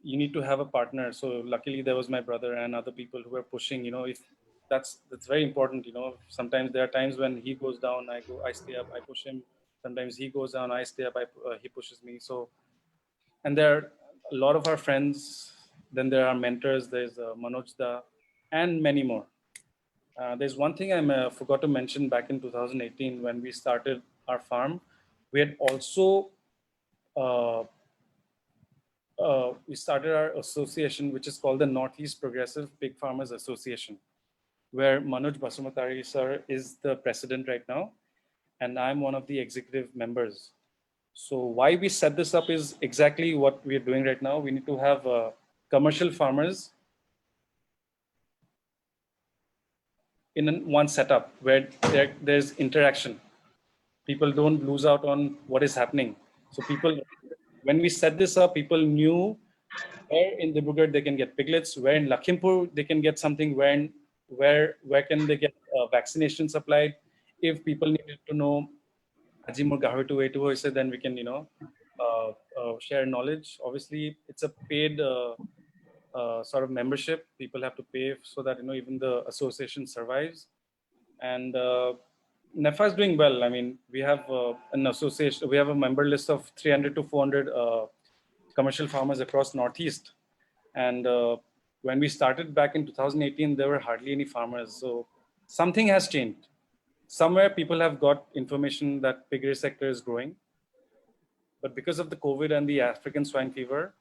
you need to have a partner. So luckily there was my brother and other people who were pushing. If that's very important. Sometimes there are times when he goes down, I stay up, I push him. Sometimes he goes down, I stay up, he pushes me. So, and there are a lot of our friends. Then there are mentors. There's Manoj Da, and many more. There's one thing I forgot to mention. Back in 2018, when we started our farm, we had also uh, we started our association, which is called the Northeast Progressive Pig Farmers Association, where Manoj Basumatari sir is the president right now, and I'm one of the executive members. So why we set this up is exactly what we're doing right now. We need to have commercial farmers in one setup where there's interaction. People don't lose out on what is happening. So when we set this up, people knew where in Dibrugarh they can get piglets, where in Lakhimpur they can get something, where can they get vaccination supplied. If people needed to know Ajimur Gaharu to Etu hoise, then we can share knowledge. Obviously, it's a paid sort of membership. People have to pay so that even the association survives. And NEFA is doing well. I mean, we have an association. We have a member list of 300 to 400 commercial farmers across Northeast. And when we started back in 2018, there were hardly any farmers. So something has changed. Somewhere people have got information that piggery sector is growing. But because of the COVID and the African swine fever,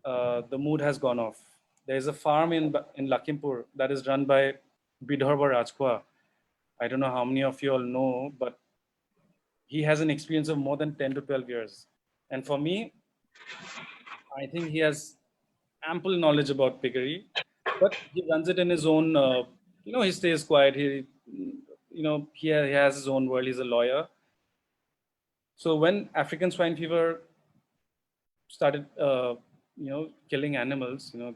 the mood has gone off. There's a farm in Lakhimpur that is run by Bidharba Rajkwa. I don't know how many of you all know, but he has an experience of more than 10 to 12 years. And for me, I think he has ample knowledge about piggery, but he runs it in his own, he stays quiet. He has his own world. He's a lawyer. So when African swine fever started, killing animals, the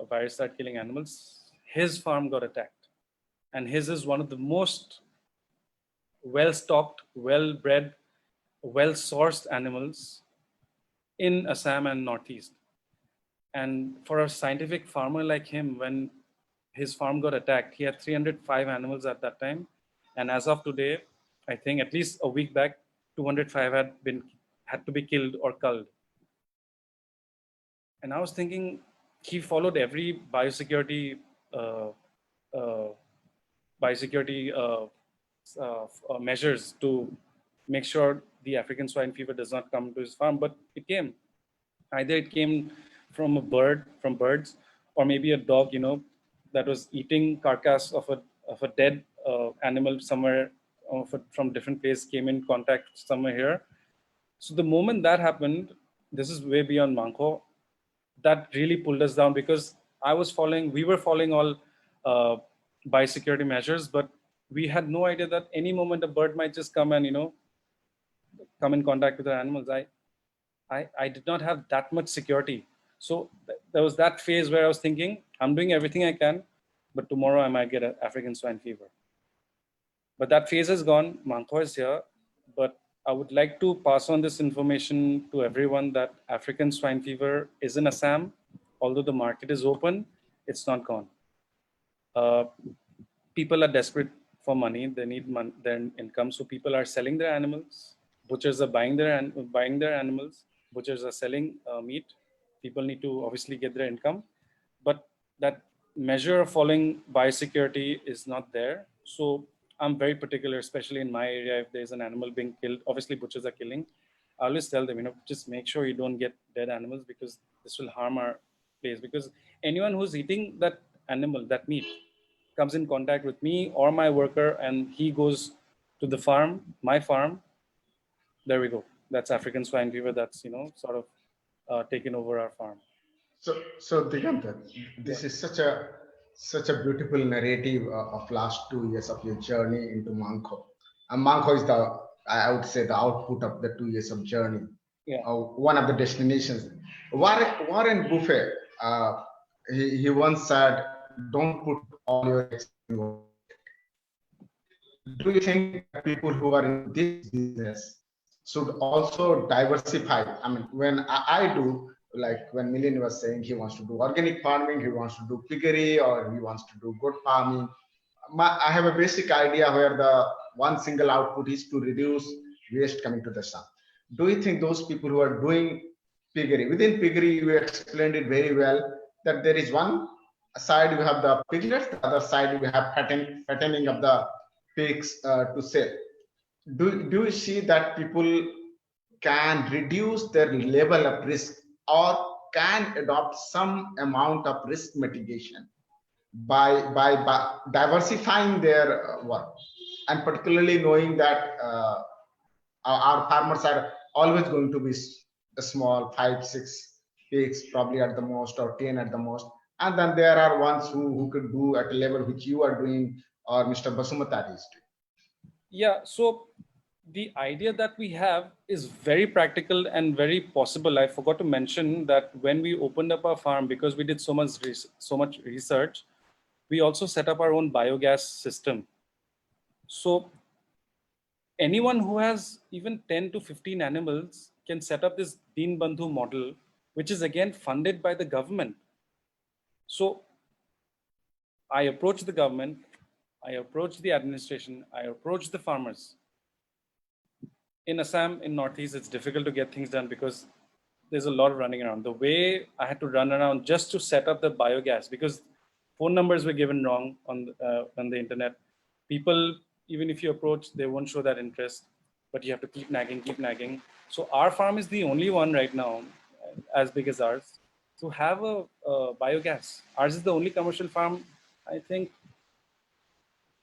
virus started killing animals, his farm got attacked. And his is one of the most well-stocked, well-bred, well-sourced animals in Assam and Northeast. And for a scientific farmer like him, when his farm got attacked, he had 305 animals at that time. And as of today, I think at least a week back, 205 had to be killed or culled. And I was thinking, he followed every biosecurity measures to make sure the African swine fever does not come to his farm, but it came. Either it came from birds, or maybe a dog, that was eating carcass of a dead animal somewhere from different place, came in contact somewhere here. So the moment that happened, this is way beyond Mankho, that really pulled us down, because we were following all biosecurity measures, but we had no idea that any moment a bird might just come and come in contact with the animals. I did not have that much security. So there was that phase where I was thinking, I'm doing everything I can, but tomorrow I might get an African swine fever. But that phase is gone. Mankho is here. But I would like to pass on this information to everyone that African swine fever is in Assam. Although the market is open, it's not gone. People are desperate for money. They need their income. So people are selling their animals. Butchers are buying their animals. Butchers are selling meat. People need to obviously get their income. But that measure of following biosecurity is not there. So I'm very particular, especially in my area, if there's an animal being killed, obviously butchers are killing. I always tell them, just make sure you don't get dead animals because this will harm our place. Because anyone who's eating that animal, that meat, comes in contact with me or my worker and he goes to the farm, my farm, there we go. That's African swine fever that's, sort of taken over our farm. So Diganta, this is such a beautiful narrative of last 2 years of your journey into Mankho. And Mankho is I would say the output of the 2 years of journey. Yeah. One of the destinations. Warren Buffett, he once said, "Don't put all your eggs in one basket." Do you think that people who are in this business should also diversify? I mean, when I do, like when Milian was saying he wants to do organic farming, he wants to do piggery, or he wants to do goat farming. I have a basic idea where the one single output is to reduce waste coming to the sun. Do you think those people who are doing piggery, within piggery, you explained it very well, that there is one side you have the piglets, the other side you have fattening of the pigs to sell. Do you see that people can reduce their level of risk or can adopt some amount of risk mitigation by diversifying their work, and particularly knowing that our farmers are always going to be small, 5 6 pigs probably at the most, or 10 at the most, and then there are ones who could do at a level which you are doing or Mr. Basumatari is doing. Yeah, so the idea that we have is very practical and very possible. I forgot to mention that when we opened up our farm, because we did so much research, we also set up our own biogas system. So anyone who has even 10 to 15 animals can set up this Deen Bandhu model, which is again funded by the government. So I approached the government, I approached the administration, I approached the farmers. In Assam, in Northeast, it's difficult to get things done because there's a lot of running around. The way I had to run around just to set up the biogas, because phone numbers were given wrong on the internet. People, even if you approach, they won't show that interest, but you have to keep nagging. So our farm is the only one right now, as big as ours, to have a biogas. Ours is the only commercial farm, I think,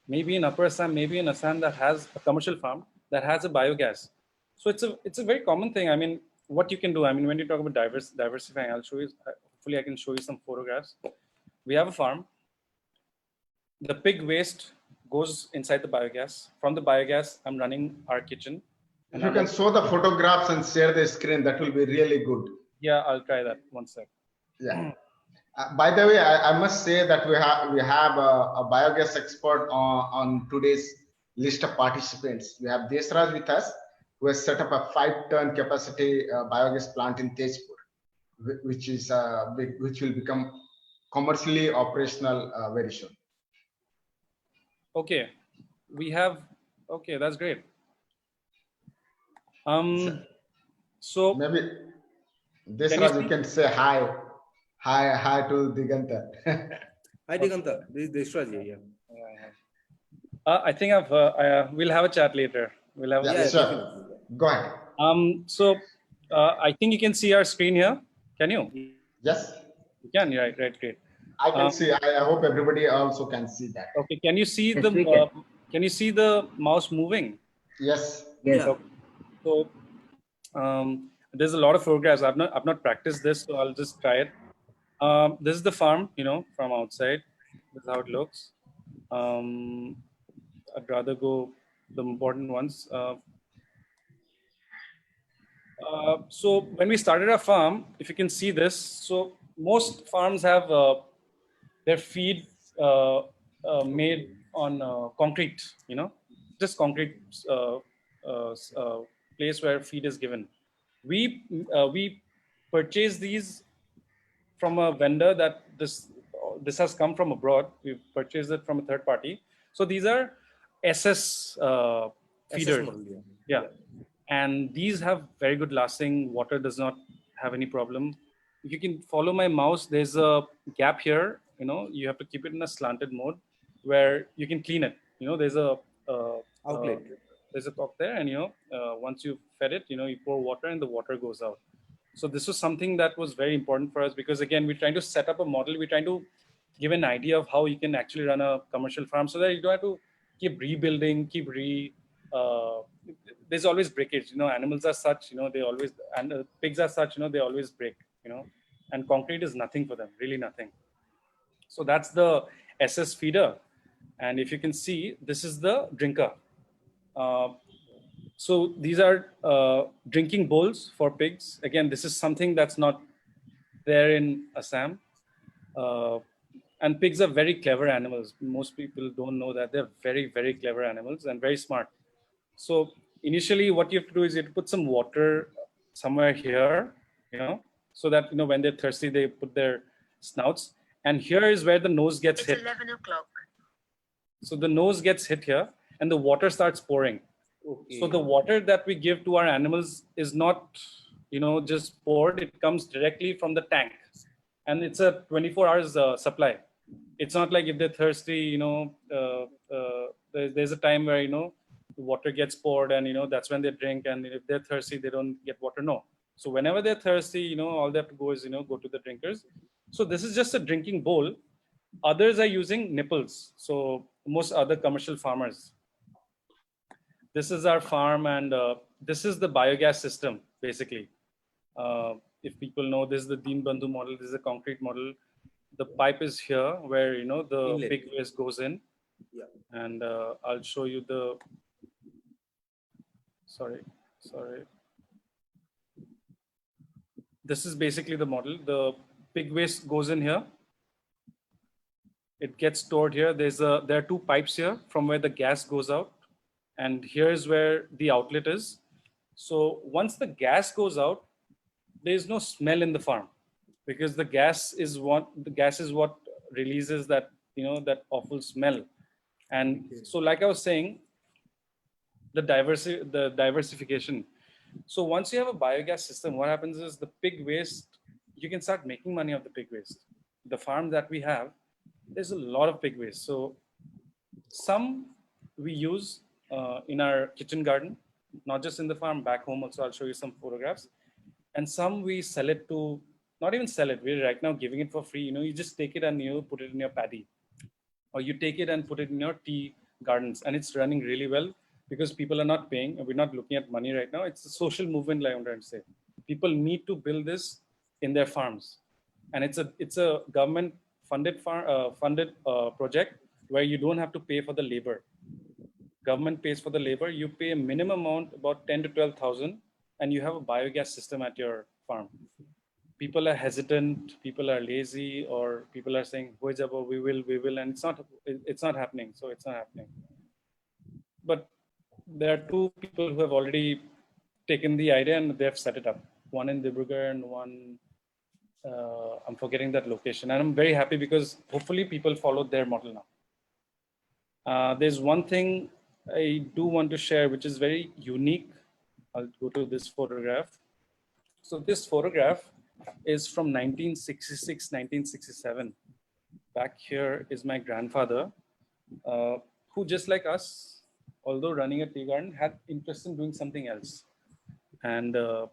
maybe in Upper Assam, maybe in Assam, that has a commercial farm that has a biogas. So it's a very common thing. I mean, what you can do, I mean, when you talk about diversifying, I'll show you, hopefully I can show you some photographs. We have a farm. The pig waste goes inside the biogas. From the biogas, I'm running our kitchen. If you can show the photographs and share the screen, that will be really good. Yeah, I'll try that. One sec. Yeah. By the way, I must say that we have a biogas expert on today's list of participants. We have Desraj with us, who has set up a 5-ton capacity biogas plant in Tejpur, which will become commercially operational very soon. Okay, we have. Okay, that's great. So maybe Desraj, you can say hi. Hi to Diganta. Hi Diganta, this is Deshraj here. Yeah. I think we'll have a chat later. We'll have a chat. Sure. Go ahead. So I think you can see our screen here. Can you? Yes. You can. Right. Great. I can see. I hope everybody also can see that. Okay. Can you see can you see the mouse moving? Yes. Yes. So there's a lot of photographs. I've not practiced this, so I'll just try it. This is the farm, from outside. This is how it looks. I'd rather go the important ones. So when we started our farm, if you can see this, so most farms have their feed made on concrete, just concrete place where feed is given. We purchase these from a vendor that this has come from abroad. We've purchased it from a third party. So these are SS feeders. model, Yeah. And these have very good lasting. Water does not have any problem. If you can follow my mouse, there's a gap here. You have to keep it in a slanted mode where you can clean it. There's a Outlet. there's a top there, and once you fed it, you pour water and the water goes out. So this was something that was very important for us, because again, we're trying to set up a model. We're trying to give an idea of how you can actually run a commercial farm, so that you don't have to keep rebuilding, there's always breakage. Animals are such, they always, and pigs are such, they always break, and concrete is nothing for them, really nothing. So that's the SS feeder. And if you can see, this is the drinker. So these are drinking bowls for pigs. Again, this is something that's not there in Assam. And pigs are very clever animals. Most people don't know that. They're very, very clever animals and very smart. So initially what you have to do is you have to put some water somewhere here, so that, when they're thirsty, they put their snouts. And here is where the nose gets hit. 11 o'clock. So the nose gets hit here and the water starts pouring. Okay. So the water that we give to our animals is not, just poured. It comes directly from the tank, and it's a 24 hours supply. It's not like if they're thirsty, there's a time where, the water gets poured and, that's when they drink. And if they're thirsty, they don't get water. No. So whenever they're thirsty, all they have to go is, go to the drinkers. So this is just a drinking bowl. Others are using nipples. So most other commercial farmers. This is our farm, and this is the biogas system, basically. If people know, this is the Deen Bandhu model. This is a concrete model. The pipe is here where, the Inlet. pig waste goes in. Yeah. And I'll show you the, sorry. This is basically the model. The pig waste goes in here. It gets stored here. There are two pipes here from where the gas goes out. And here's where the outlet is. So once the gas goes out, there is no smell in the farm, because the gas is what releases that, that awful smell. And so, like I was saying, the diversification. So once you have a biogas system, what happens is the pig waste, you can start making money off the pig waste. The farm that we have, there's a lot of pig waste. So some we use in our kitchen garden, not just in the farm, back home also. I'll show you some photographs. And some we sell it to, not even sell it, we're right now giving it for free. You just take it and you put it in your paddy, or you take it and put it in your tea gardens, and it's running really well because people are not paying, and we're not looking at money right now. It's a social movement, like I'm trying to say. People need to build this in their farms, and it's a government funded project where you don't have to pay for the labor. Government pays for the labor. You pay a minimum amount, about 10 to 12,000, and you have a biogas system at your farm. People are hesitant, people are lazy, or people are saying, we will, and it's not happening. So it's not happening. But there are two people who have already taken the idea and they have set it up. One in Dibrugarh and one, I'm forgetting that location. And I'm very happy because hopefully people follow their model now. There's one thing I do want to share, which is very unique. I'll go to this photograph. So this photograph is from 1966, 1967. Back here is my grandfather, who, just like us, although running a tea garden, had interest in doing something else. And the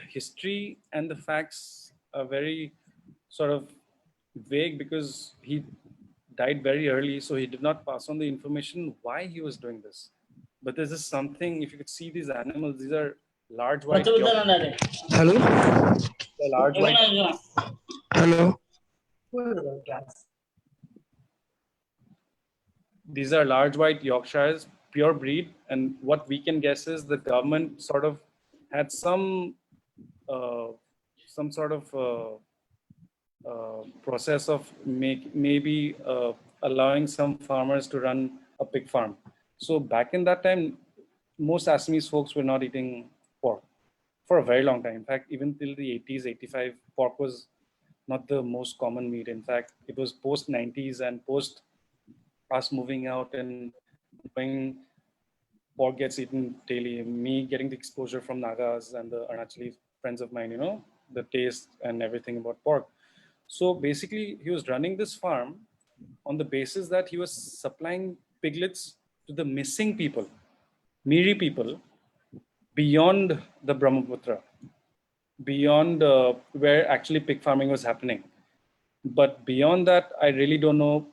history and the facts are very sort of vague because he died very early, so he did not pass on the information why he was doing this. But this is something, if you could see these animals, these are large white Yorkshires. Hello? They're large white. Hello? These are large white Yorkshires, pure breed. And what we can guess is the government sort of had some sort of process of maybe allowing some farmers to run a pig farm. So back in that time, most Assamese folks were not eating pork for a very long time. In fact, even till the 80s, 85, pork was not the most common meat. In fact, it was post 90s and post us moving out and knowing pork gets eaten daily, me getting the exposure from Nagas and the Arunachali friends of mine, the taste and everything about pork. So basically, he was running this farm on the basis that he was supplying piglets to the missing people, Miri people, beyond the Brahmaputra, beyond where actually pig farming was happening. But beyond that, I really don't know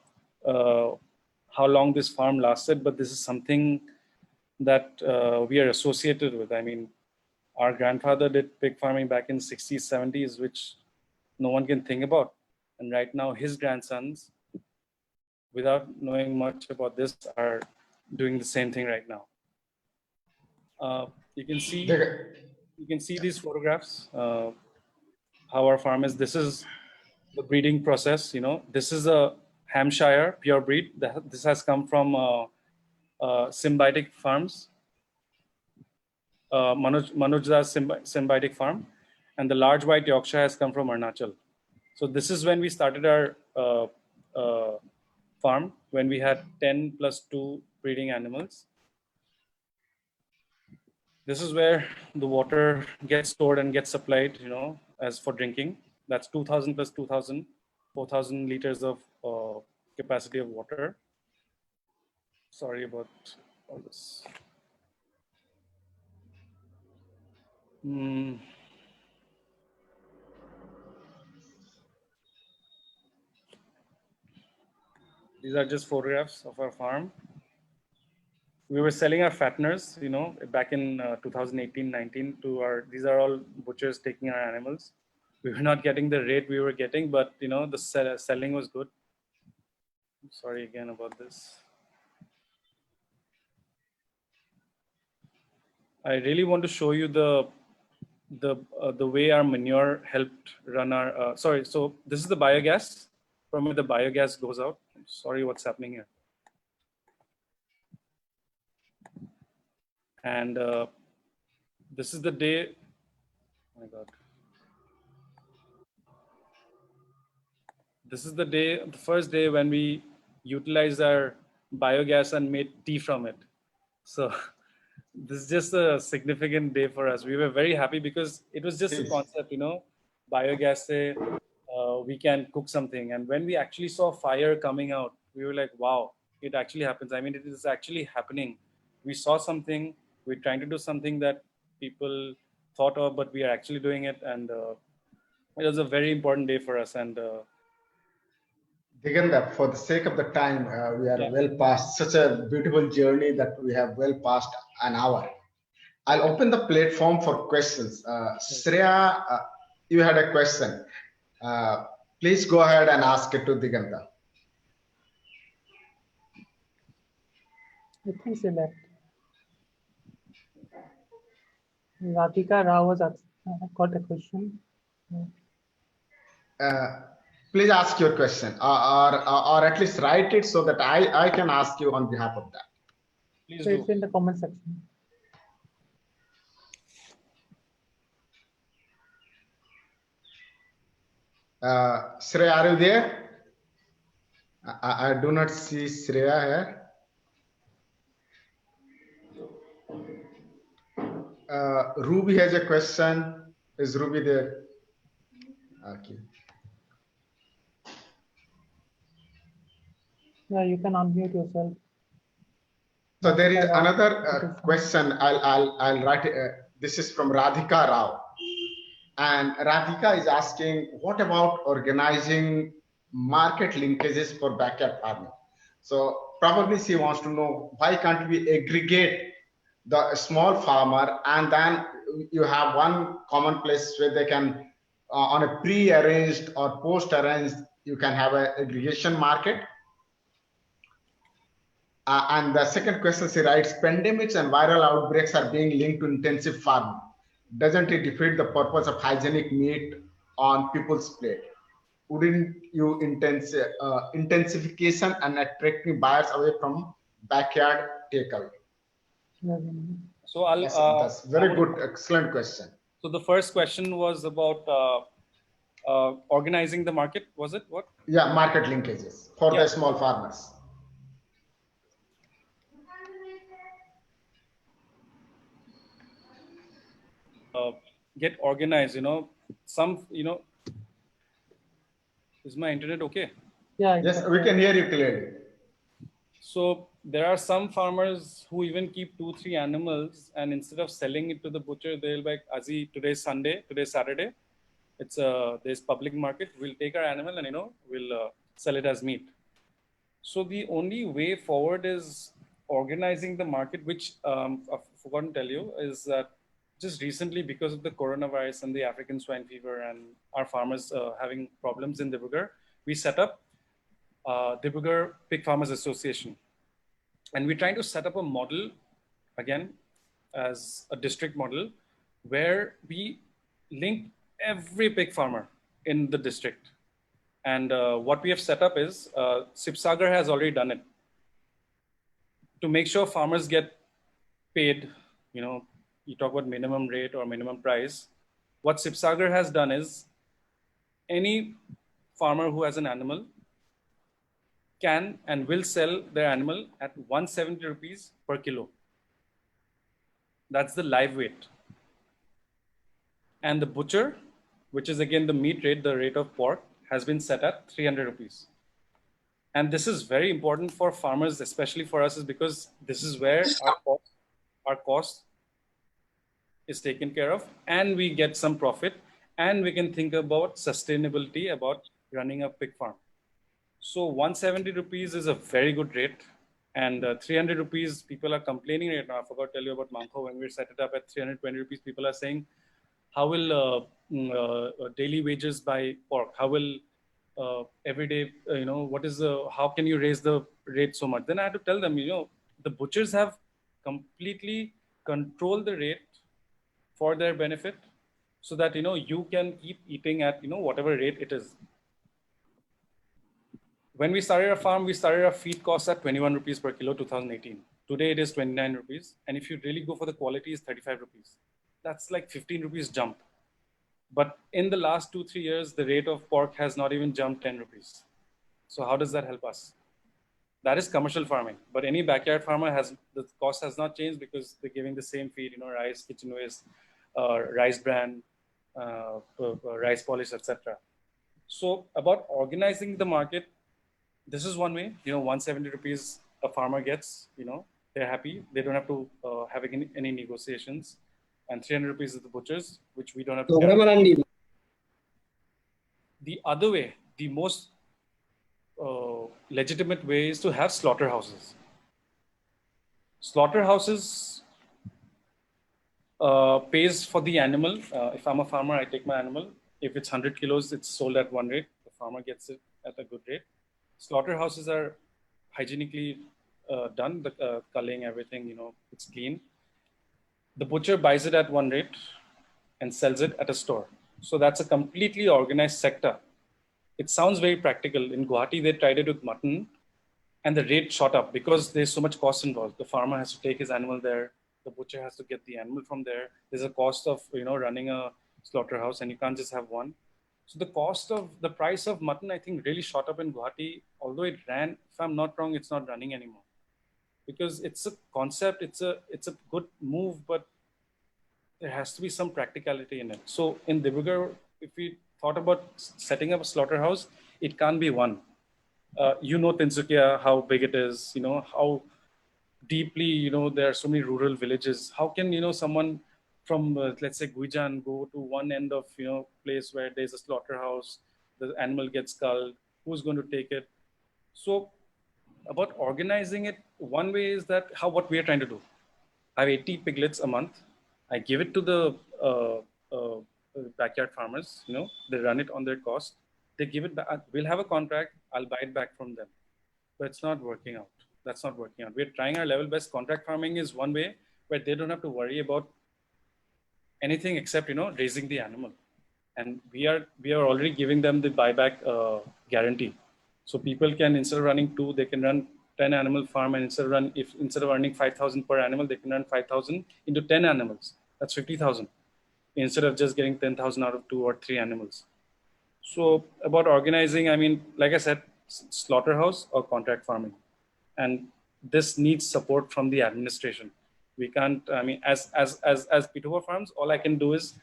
how long this farm lasted, but this is something that we are associated with. I mean, our grandfather did pig farming back in 60s, 70s, which no one can think about. And right now, his grandsons, without knowing much about this, are doing the same thing right now. You can see these photographs, how our farm is. This is the breeding process. This is a Hampshire pure breed. This has come from symbiotic farms. Manoj's symbiotic farm, and the large white Yorkshire has come from Arunachal. So this is when we started our farm, when we had 10 plus 2 breeding animals. This is where the water gets stored and gets supplied, as for drinking. That's 2,000 plus 2,000, 4,000 liters of capacity of water. Sorry about all this. These are just photographs of our farm. We were selling our fatteners, back in 2018-19 to these are all butchers taking our animals. We were not getting the rate we were getting, but the selling was good. I'm sorry again about this. I really want to show you the way our manure helped run our, so this is the biogas, from where the biogas goes out. I'm sorry, what's happening here. And this is the day, oh my God. This is the first day when we utilized our biogas and made tea from it. So this is just a significant day for us. We were very happy because it was just a concept, biogas, we can cook something. And when we actually saw fire coming out, we were like, wow, it actually happens. I mean, it is actually happening. We saw something, we're trying to do something that people thought of, but we are actually doing it. And it was a very important day for us. And Diganta, for the sake of the time, we are well past such a beautiful journey that we have well past an hour. I'll open the platform for questions. Shreya, you had a question. Please go ahead and ask it to Diganta. I think so that Radhika Rao has got a question. Please ask your question, or at least write it so that I can ask you on behalf of that. please So do. it's in the comment section. Shreya, are you there? I do not see Shreya here. Ruby has a question. Is Ruby there? Okay. Yeah, you can unmute yourself. So there is another question. I'll write. This is from Radhika Rao, and Radhika is asking, what about organizing market linkages for backyard farming? So probably she wants to know, why can't we aggregate the small farmer and then you have one common place where they can, on a pre-arranged or post-arranged, you can have an aggregation market. And the second question, she writes, pandemics and viral outbreaks are being linked to intensive farming. Doesn't it defeat the purpose of hygienic meat on people's plate? wouldn't you intensification and attracting buyers away from backyard takeaway? So I'll. Yes, that's very good, excellent question. So the first question was about organizing the market. Was it what? Yeah, market linkages for Yeah. the small farmers. Get organized. Some. Is my internet okay? Yeah. Yes, we can hear you clearly. So there are some farmers who even keep 2-3 animals, and instead of selling it to the butcher, they'll be like, Azi, today's Sunday, today's Saturday. There's public market. We'll take our animal and we'll sell it as meat. So the only way forward is organizing the market, which I've forgotten to tell you is that just recently, because of the coronavirus and the African swine fever and our farmers having problems in Dibrugarh, we set up Dibrugarh Pig Farmers Association. And we're trying to set up a model, again, as a district model, where we link every pig farmer in the district. And what we have set up is, Sipsagar has already done it. To make sure farmers get paid, you talk about minimum rate or minimum price. What Sipsagar has done is, any farmer who has an animal can and will sell their animal at 170 rupees per kilo. That's the live weight. And the butcher, which is again the meat rate, the rate of pork, has been set at 300 rupees. And this is very important for farmers, especially for us, is because this is where our cost is taken care of, and we get some profit, and we can think about sustainability, about running a pig farm. So 170 rupees is a very good rate, and 300 rupees, people are complaining right now. I forgot to tell you about Manko. When we set it up at 320 rupees, people are saying, how will daily wages buy pork? How will every day, how can you raise the rate so much? Then I had to tell them, the butchers have completely controlled the rate for their benefit, so that, you can keep eating at, whatever rate it is. When we started our farm, we started our feed cost at 21 rupees per kilo, 2018. Today it is 29 rupees. And if you really go for the quality, it's 35 rupees. That's like 15 rupees jump. But in the last 2-3 years, the rate of pork has not even jumped 10 rupees. So how does that help us? That is commercial farming. But any backyard farmer the cost has not changed, because they're giving the same feed, rice, kitchen waste, rice bran, rice polish, etc. So about organizing the market, this is one way. 170 rupees a farmer gets, they're happy. They don't have to have any negotiations. And 300 rupees is the butchers, which we don't have to. The other way, the most legitimate way, is to have slaughterhouses. Slaughterhouses pays for the animal. If I'm a farmer, I take my animal. If it's 100 kilos, it's sold at one rate. The farmer gets it at a good rate. Slaughterhouses are hygienically done, the culling, everything, it's clean. The butcher buys it at one rate and sells it at a store. So that's a completely organized sector. It sounds very practical. In Guwahati, they tried it with mutton, and the rate shot up because there's so much cost involved. The farmer has to take his animal there. The butcher has to get the animal from there. There's a cost of, running a slaughterhouse, and you can't just have one. So the price of mutton, I think, really shot up in Guwahati. Although it ran, if I'm not wrong, it's not running anymore, because it's a concept, it's a good move, but there has to be some practicality in it. So in Dibrugarh, if we thought about setting up a slaughterhouse, it can't be one. Tinsukia, how big it is, how deeply, there are so many rural villages. How can, someone from, let's say, Guijan go to one end of, place where there's a slaughterhouse, the animal gets culled, who's going to take it? So about organizing it, one way is that what we are trying to do. I have 80 piglets a month. I give it to the backyard farmers, they run it on their cost. They give it back. We'll have a contract. I'll buy it back from them. But it's not working out. That's not working out. We're trying our level best. Contract farming is one way where they don't have to worry about anything except, raising the animal. and we are already giving them the buyback guarantee. So people can, instead of running 2, they can run 10 animal farm, and instead of earning 5,000 per animal, they can run 5,000 into 10 animals. That's 50,000 instead of just getting 10,000 out of 2 or 3 animals. So about organizing, I mean, like I said, slaughterhouse or contract farming, and this needs support from the administration. We can't. I mean, as Peterborough Farms, all I can do is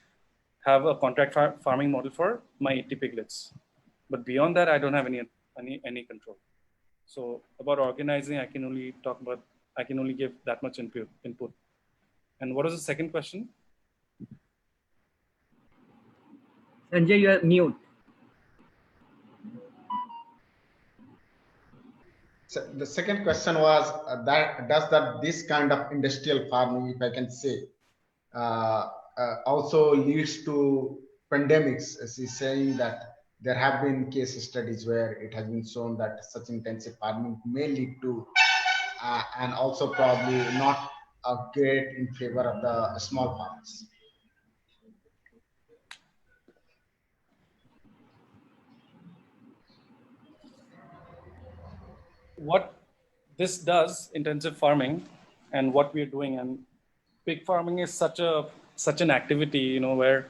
have a contract farming model for my 80 piglets, but beyond that, I don't have any control. So about organizing, I can only talk about. I can only give that much input. And what was the second question? Sanjay, you are mute. So the second question was that this kind of industrial farming, if I can say, also leads to pandemics, as he's saying that there have been case studies where it has been shown that such intensive farming may lead to, and also probably not great in favor of the small farmers. What this does, intensive farming, and what we're doing, and pig farming is such an activity, you know, where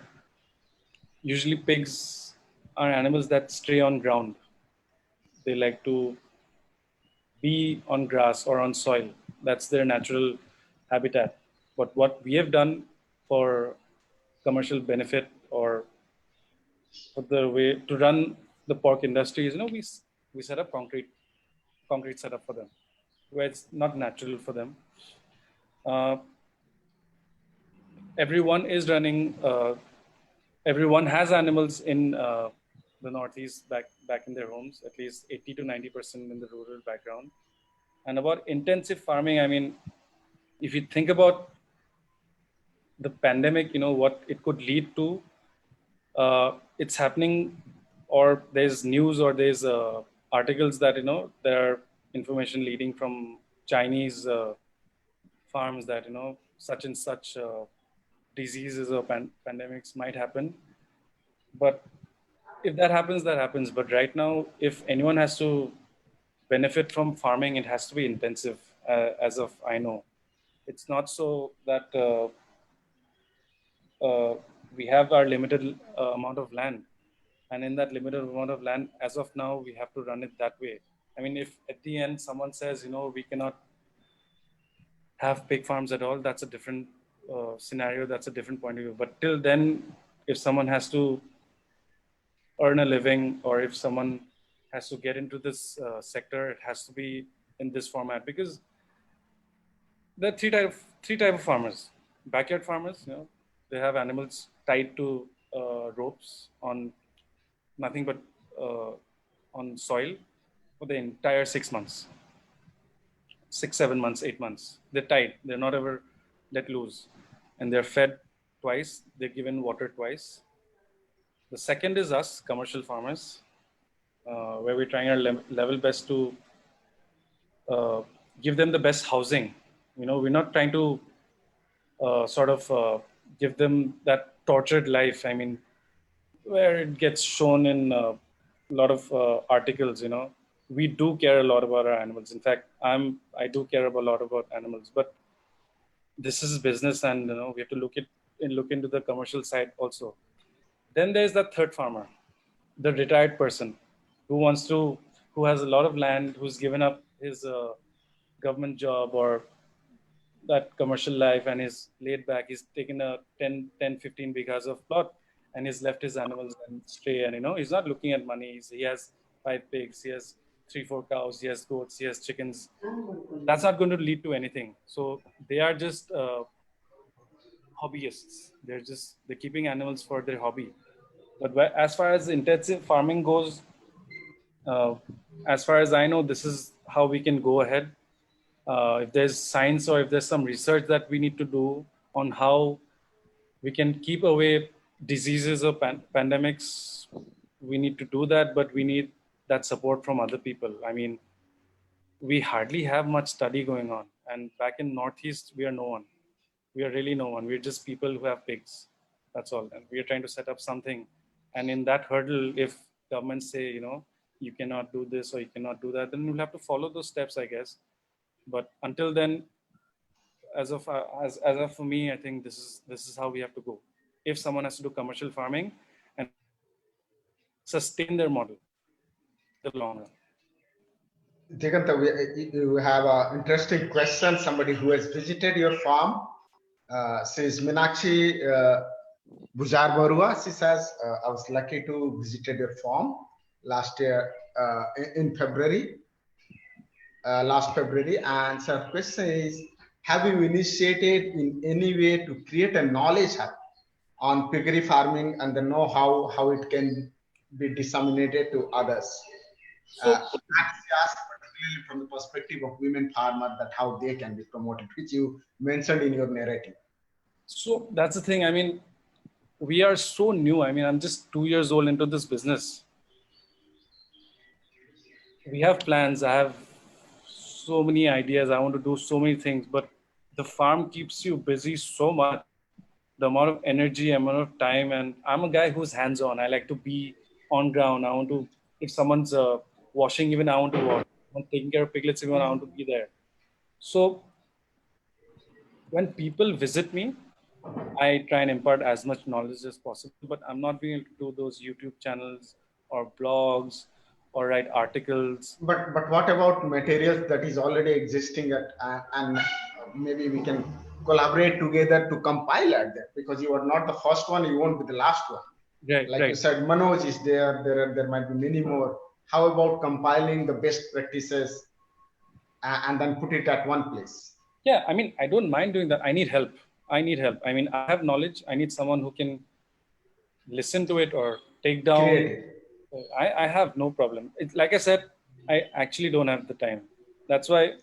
usually pigs are animals that stray on ground. They like to be on grass or on soil. That's their natural habitat. But what we have done for commercial benefit, or for the way to run the pork industry, is, you know, we set up concrete setup for them, where it's not natural for them. Everyone is running. Everyone has animals in the Northeast back in their homes, at least 80 to 90% in the rural background. And about intensive farming, I mean, if you think about the pandemic, you know, what it could lead to, it's happening, or there's news, or there's articles that, you know, there are information leading from Chinese farms that, you know, such and such diseases or pandemics might happen. But if that happens, that happens. But right now, if anyone has to benefit from farming, it has to be intensive, as of I know. It's not so that we have our limited amount of land. And in that limited amount of land, as of now, we have to run it that way. I mean, if at the end someone says, you know, we cannot have pig farms at all, that's a different scenario, that's a different point of view. But till then, if someone has to earn a living, or if someone has to get into this sector, it has to be in this format, because there are three type of farmers. Backyard farmers, you know, they have animals tied to ropes on nothing but on soil for the entire 6 months, 6, 7 months, 8 months. They're tied. They're not ever let loose, and they're fed twice. They're given water twice. The second is us, commercial farmers, where we're trying our level best to give them the best housing. You know, we're not trying to give them that tortured life. I mean, where it gets shown in a lot of articles, you know, we do care a lot about our animals. In fact, I do care a lot about animals, but this is business, and, you know, we have to look into the commercial side also. Then there's the third farmer, the retired person who has a lot of land, who's given up his government job or that commercial life, and is laid back. He's taken a 15 bighas of plot, and he's left his animals and stray, and, you know, he's not looking at money. He has 5 pigs, he has 3-4 cows, he has goats, he has chickens. That's not going to lead to anything. So they are just hobbyists. They're keeping animals for their hobby. But as far as intensive farming goes, as far as I know, this is how we can go ahead. If there's science, or if there's some research that we need to do on how we can keep away diseases or pandemics, we need to do that, but we need that support from other people. I mean, we hardly have much study going on. And back in Northeast, we are no one. We are really no one. We're just people who have pigs. That's all. And we are trying to set up something And in that hurdle, if governments say, you cannot do this or you cannot do that, then you'll have to follow those steps, I guess. But until then, as of for me, I think this is how we have to go. If someone has to do commercial farming and sustain their model in the long run. Diganta, you have an interesting question. Somebody who has visited your farm says Meenakshi Bujar Barua. She says, I was lucky to visit your farm last year in February, last February. And her question is, have you initiated in any way to create a knowledge hub on piggery farming and the know-how, how it can be disseminated to others? So, That's asked particularly from the perspective of women farmers, that how they can be promoted, which you mentioned in your narrative. So that's the thing. I mean, we are so new. I mean, I'm just 2 years old into this business. We have plans. I have so many ideas. I want to do so many things, but the farm keeps you busy so much. The amount of energy, amount of time, and I'm a guy who's hands-on. I like to be on ground. I want to, if someone's washing, even I want to wash. I'm taking care of piglets, even I want to be there. So when people visit me, I try and impart as much knowledge as possible, but I'm not being able to do those YouTube channels or blogs or write articles. But what about materials that is already existing at, and maybe we can collaborate together to compile at that, because you are not the first one, you won't be the last one. Right, Like right. you said, Manoj is there. There might be many more. How about compiling the best practices and then put it at one place? Yeah, I mean, I don't mind doing that. I need help. I mean, I have knowledge. I need someone who can listen to it or take down. Create it. I have no problem. Like I said, I actually don't have the time. That's why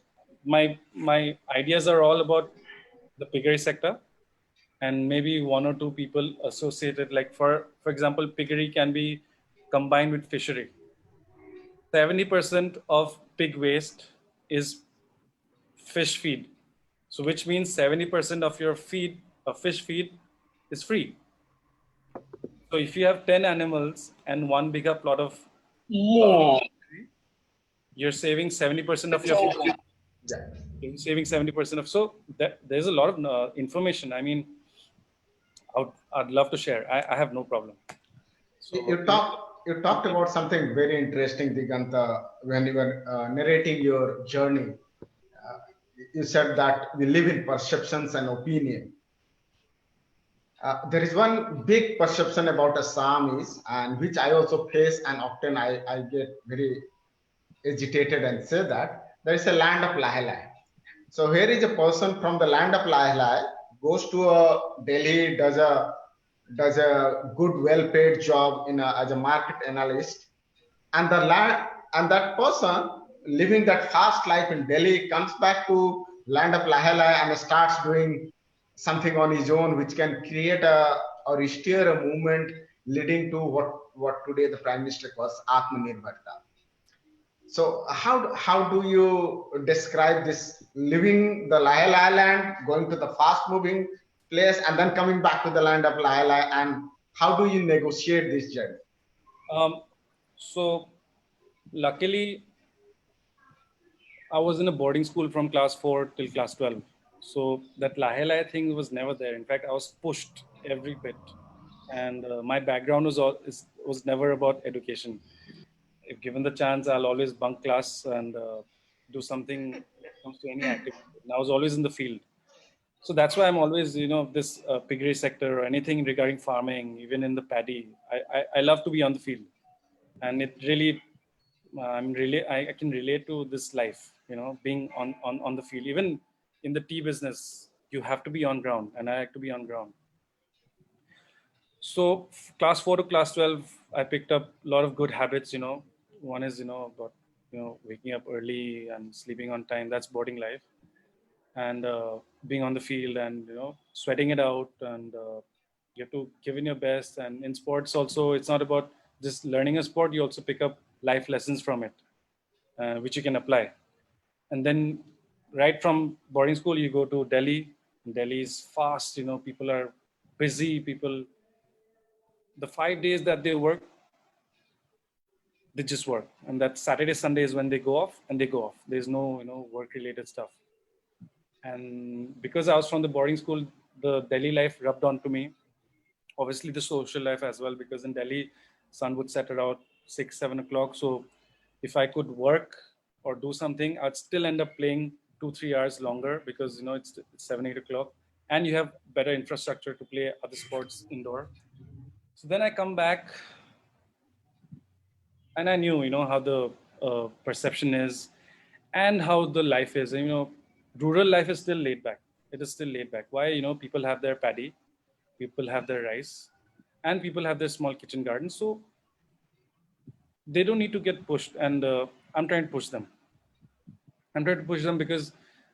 my ideas are all about the piggery sector, and maybe one or two people associated. Like for example, piggery can be combined with fishery. 70% of pig waste is fish feed. So which means 70% of your feed, fish feed, is free. So if you have 10 animals and 1 bigger plot of you're saving 70% of your feed. Yeah. You're saving 70% of, so there's a lot of information. I mean, I'd love to share. I have no problem. So, You talked about something very interesting, Diganta, when you were narrating your journey. You said that we live in perceptions and opinion. There is one big perception about Assamese, and which I also face, and often I get very agitated and say that there is a land of Lahalai. So here is a person from the land of Lahalai, goes to Delhi, does a good, well-paid job as a market analyst, and that person living that fast life in Delhi comes back to land of Lahalai and starts doing something on his own, which can create or steer a movement leading to what today the Prime Minister calls Atmanirbharta. So how do you describe this, living the Lahalai land, going to the fast moving place, and then coming back to the land of Lahalai, and how do you negotiate this journey? So luckily, I was in a boarding school from class 4 till class 12. So that Lahalai thing was never there. In fact, I was pushed every bit. And my background was never about education. If given the chance, I'll always bunk class and do something when it comes to any activity. And I was always in the field. So that's why I'm always, this piggery sector or anything regarding farming, even in the paddy. I love to be on the field. And it really, I can relate to this life, being on the field. Even in the tea business, you have to be on ground, and I like to be on ground. So class 4 to class 12, I picked up a lot of good habits. One is about waking up early and sleeping on time. That's boarding life, and being on the field and sweating it out, and you have to give in your best. And in sports also, it's not about just learning a sport. You also pick up life lessons from it, which you can apply. And then right from boarding school, you go to Delhi. Delhi is fast. People are busy. People the 5 days that they work, they just work, and that Saturday, Sunday is when they go off, and they go off. There's no, work-related stuff. And because I was from the boarding school, the Delhi life rubbed onto me. Obviously, the social life as well, because in Delhi, sun would set around 6, 7 o'clock. So if I could work or do something, I'd still end up playing 2, 3 hours longer, because it's 7, 8 o'clock, and you have better infrastructure to play other sports indoor. So then I come back, and I knew, how the perception is and how the life is. Rural life is still laid back. It is still laid back. Why? People have their paddy, people have their rice, and people have their small kitchen gardens. So they don't need to get pushed. And I'm trying to push them. I'm trying to push them because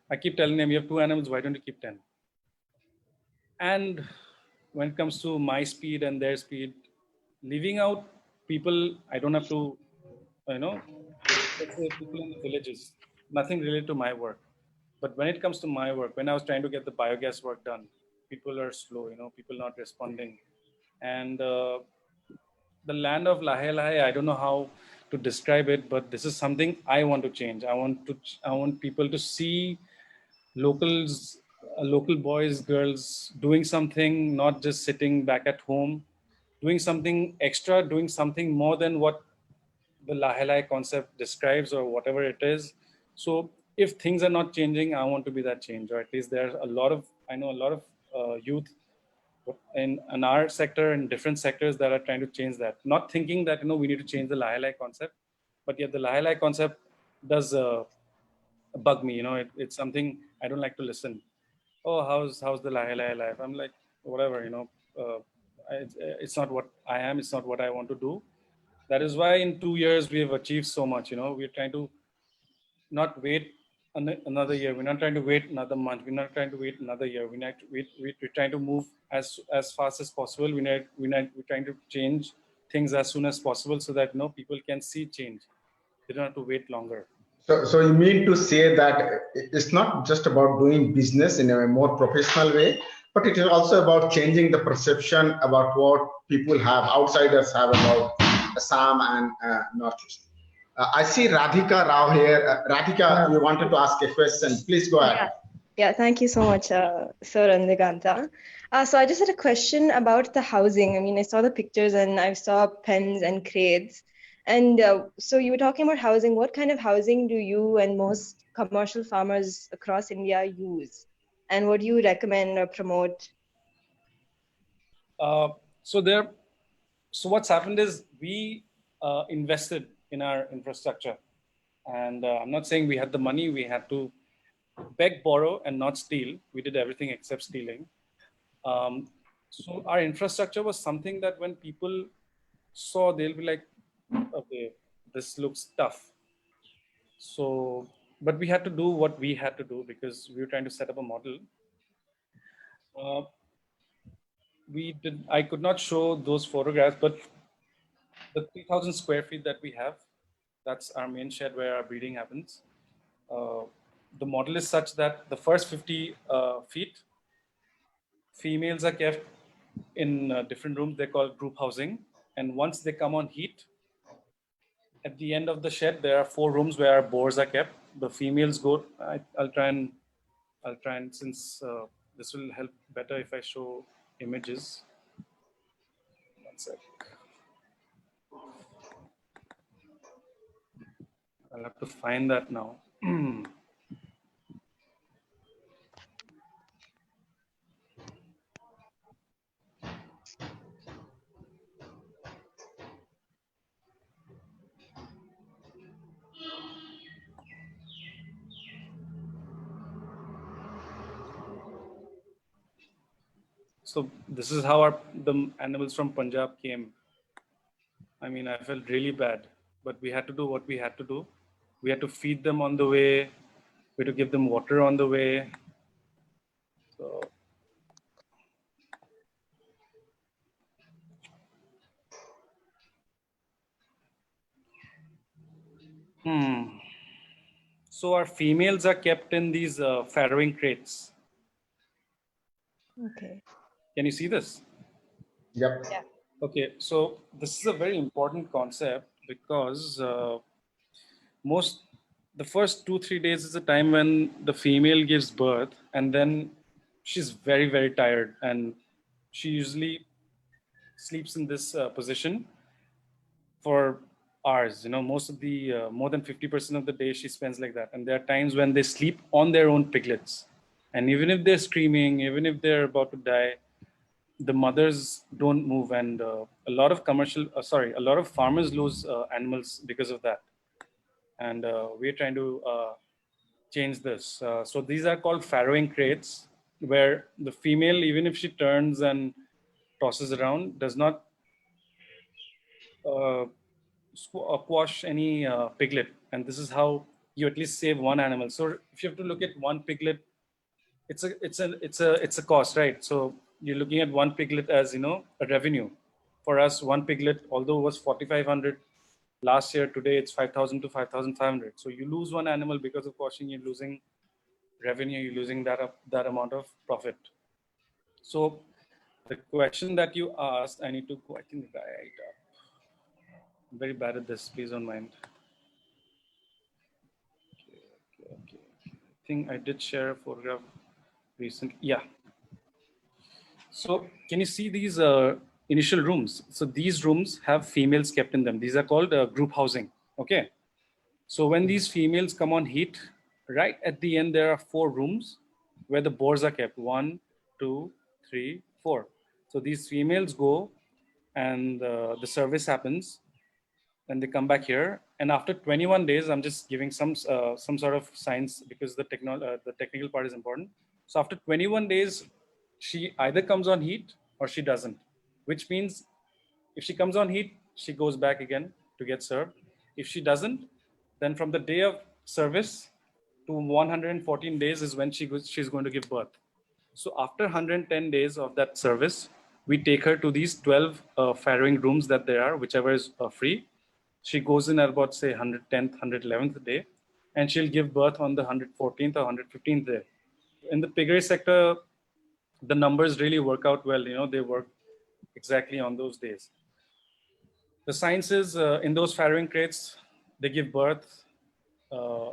I keep telling them, you have 2 animals, why don't you keep 10? And when it comes to my speed and their speed, leaving out people, I don't have to, let's say people in the villages, nothing related to my work. But when it comes to my work, when I was trying to get the biogas work done, people are slow, people not responding. And the land of Lahe Lahe, I don't know how to describe it, but this is something I want to change. I want people to see locals, local boys, girls doing something, not just sitting back at home, doing something extra, doing something more than what the Lahe Lahe concept describes or whatever it is. So if things are not changing, I want to be that change, or at least there's I know a lot of youth in our sector and different sectors that are trying to change that. Not thinking that, we need to change the Lahe Lahe concept, but yet the Lahe Lahe concept does bug me. It's something I don't like to listen. Oh, how's the Lahe Lahe life? I'm like, whatever, it's not what I am. It's not what I want to do. That is why in 2 years we have achieved so much. We're trying to not wait another year. We're not trying to wait another month. We're not trying to wait another year. We're trying to move as fast as possible. We're trying to change things as soon as possible, so that people can see change. They don't have to wait longer. So you mean to say that it's not just about doing business in a more professional way, but it is also about changing the perception about what people have, outsiders have about Assam and Northeast. I see Radhika Rao here. Radhika, you wanted to ask a question. Please go ahead. Yeah, thank you so much, Sir and Diganta. So I just had a question about the housing. I mean, I saw the pictures and I saw pens and crates. And so you were talking about housing. What kind of housing do you and most commercial farmers across India use? And what do you recommend or promote? So what's happened is we invested in our infrastructure. And I'm not saying we had the money. We had to beg, borrow, and not steal. We did everything except stealing. So our infrastructure was something that when people saw, they'll be like, okay, this looks tough. So, but we had to do what we had to do because we were trying to set up a model. I could not show those photographs, but the 3,000 square feet that we have, that's our main shed where our breeding happens. The model is such that the first 50 feet, females are kept in different rooms. They're called group housing. And once they come on heat, at the end of the shed, there are 4 rooms where our boars are kept. The females go. I'll try and since this will help better if I show images. One sec. I'll have to find that now. So this is how the animals from Punjab came. I mean, I felt really bad, but we had to do what we had to do. We had to feed them on the way. We had to give them water on the way. So, So our females are kept in these farrowing crates. Okay. Can you see this? Yep. Yeah. Okay, so this is a very important concept because the first 2-3 days is a time when the female gives birth, and then she's very, very tired, and she usually sleeps in this position for hours. Most of the more than 50% of the day she spends like that. And there are times when they sleep on their own piglets, and even if they're screaming, even if they're about to die, the mothers don't move. And a lot of a lot of farmers lose animals because of that. And we're trying to change this. So these are called farrowing crates, where the female, even if she turns and tosses around, does not uh, quash any piglet. And this is how you at least save one animal. So if you have to look at one piglet, it's a cost, right? So you're looking at one piglet as a revenue. For us, one piglet, although was 4,500 last year, today it's 5,000 to 5,500. So you lose one animal because of quashing, you're losing revenue, you're losing that amount of profit. So the question that you asked, I need to go, I think, right up. I'm very bad at this, please don't mind. Okay. I think I did share a photograph recently. Yeah. So can you see these initial rooms? So these rooms have females kept in them. These are called group housing. Okay. So when these females come on heat, right at the end, there are 4 rooms where the boars are kept. 1, 2, 3, 4. So these females go, and the service happens, and they come back here. And after 21 days, I'm just giving some sort of science because the technical part is important. So after 21 days, she either comes on heat or she doesn't, which means if she comes on heat, she goes back again to get served. If she doesn't, then from the day of service to 114 days is when she's going to give birth. So after 110 days of that service, we take her to these 12 farrowing rooms that there are, whichever is free. She goes in at about, say, 110th, 111th day, and she'll give birth on the 114th or 115th day. In the piggery sector, the numbers really work out well. They work exactly on those days. The science is in those farrowing crates, they give birth.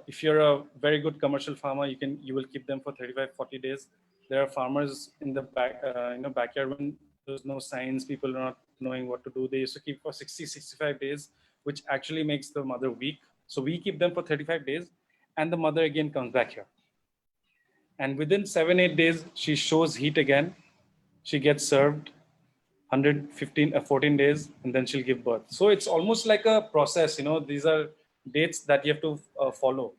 If you're a very good commercial farmer, you will keep them for 35-40 days. There are farmers in the backyard when there's no science, people are not knowing what to do. They used to keep for 60-65 days, which actually makes the mother weak. So we keep them for 35 days, and the mother again comes back here. And within 7-8 days, she shows heat again. She gets served 14 days, and then she'll give birth. So it's almost like a process. These are dates that you have to follow.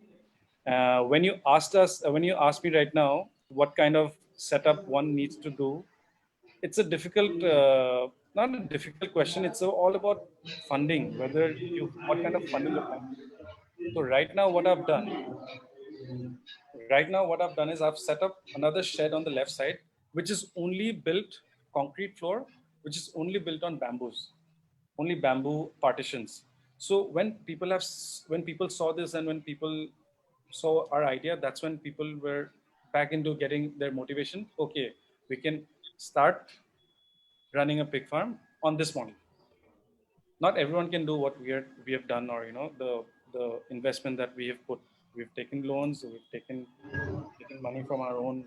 When you asked me right now what kind of setup one needs to do, it's a difficult, not a difficult question. It's all about funding, what kind of funding you're planning to do. So right now what I've done is I've set up another shed on the left side, which is only built concrete floor, which is only built on bamboos, only bamboo partitions. So when people saw this, and when people saw our idea, that's when people were back into getting their motivation. Okay, we can start running a pig farm on this model. Not everyone can do what we have done, or the investment that we have put. We've taken loans, we've taken money from our own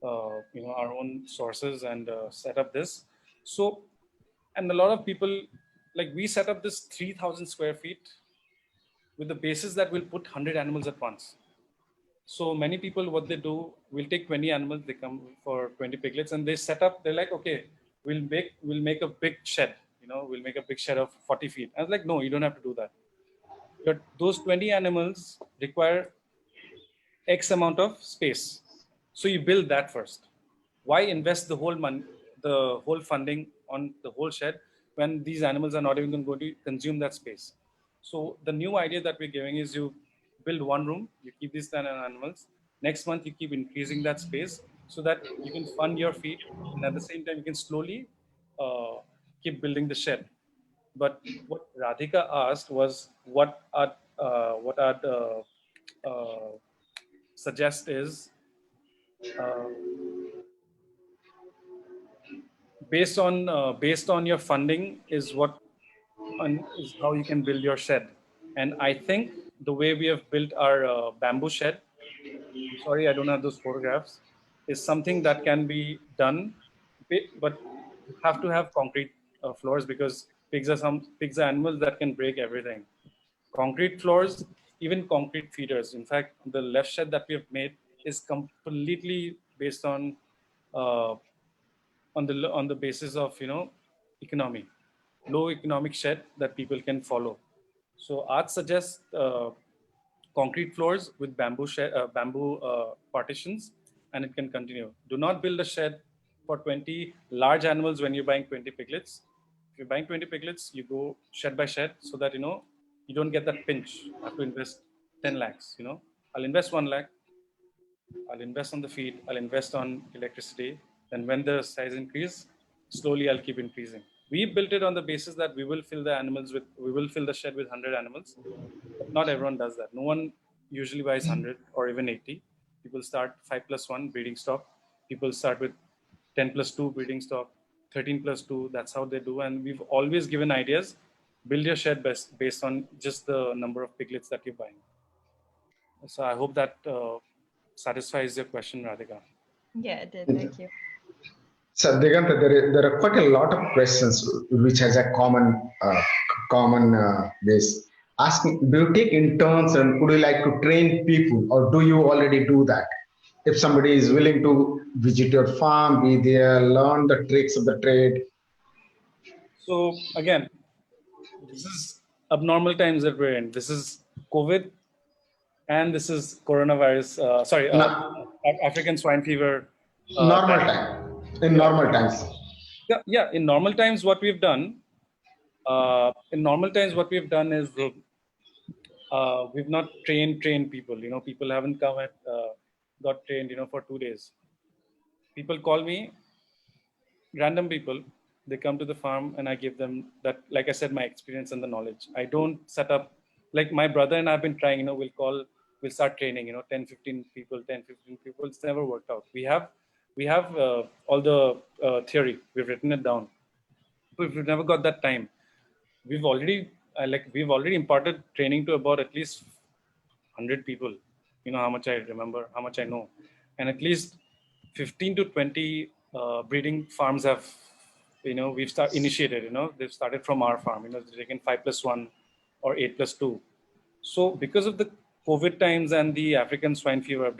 our own sources, and set up this. So, and a lot of people, like, we set up this 3,000 square feet with the basis that we'll put 100 animals at once. So many people, what they do, we'll take 20 animals, they come for 20 piglets, and they set up, they're like, okay, we'll make a big shed, we'll make a big shed of 40 feet. I was like, no, you don't have to do that. But those 20 animals require X amount of space. So you build that first. Why invest the whole funding on the whole shed when these animals are not even going to consume that space? So the new idea that we're giving is you build one room, you keep these 10 animals. Next month, you keep increasing that space so that you can fund your feed. And at the same time, you can slowly keep building the shed. But what Radhika asked was what I'd suggest is based on your funding is is how you can build your shed. And I think the way we have built our bamboo shed, I'm sorry I don't have those photographs, is something that can be done, but you have to have concrete floors, because pigs are animals that can break everything. Concrete floors, even concrete feeders. In fact, the left shed that we have made is completely based uh, on the basis of economy, low economic shed that people can follow. So art suggests concrete floors with bamboo partitions, and it can continue. Do not build a shed for 20 large animals when you're buying 20 piglets. If you're buying 20 piglets, you go shed by shed, so that you don't get that pinch. I have to invest 10 lakhs. I'll invest 1 lakh. I'll invest on the feed. I'll invest on electricity. Then when the size increase, slowly I'll keep increasing. We built it on the basis that we will fill the shed with 100 animals. But not everyone does that. No one usually buys 100 or even 80. People start 5+1 breeding stock. People start with 10+2 breeding stock, 13+2. That's how they do. And we've always given ideas. Build your shed based on just the number of piglets that you're buying. So I hope that satisfies your question, Radhika. Yeah, it did. Thank you. So Diganta, there are quite a lot of questions which has a common base. Asking, do you take interns and would you like to train people, or do you already do that? If somebody is willing to visit your farm, be there, learn the tricks of the trade. So again, this is abnormal times that we're in. This is COVID, and this is coronavirus. African swine fever. Normal time. In normal times. Yeah. In normal times, what we've done. Is we've not trained people. People haven't come and got trained. For 2 days. People call me, random people. They come to the farm and I give them that, like I said, my experience and the knowledge. I don't set up, like my brother and I've been trying, we'll start training, 10, 15 people, 10, 15 people. It's never worked out. We have all the theory. We've written it down. But we've never got that time. We've already imparted training to about at least 100 people. How much I remember, how much I know. And at least 15 to 20 breeding farms have, we've initiated, they've started from our farm, they've taken 5+1 or 8+2. So because of the COVID times and the African swine fever,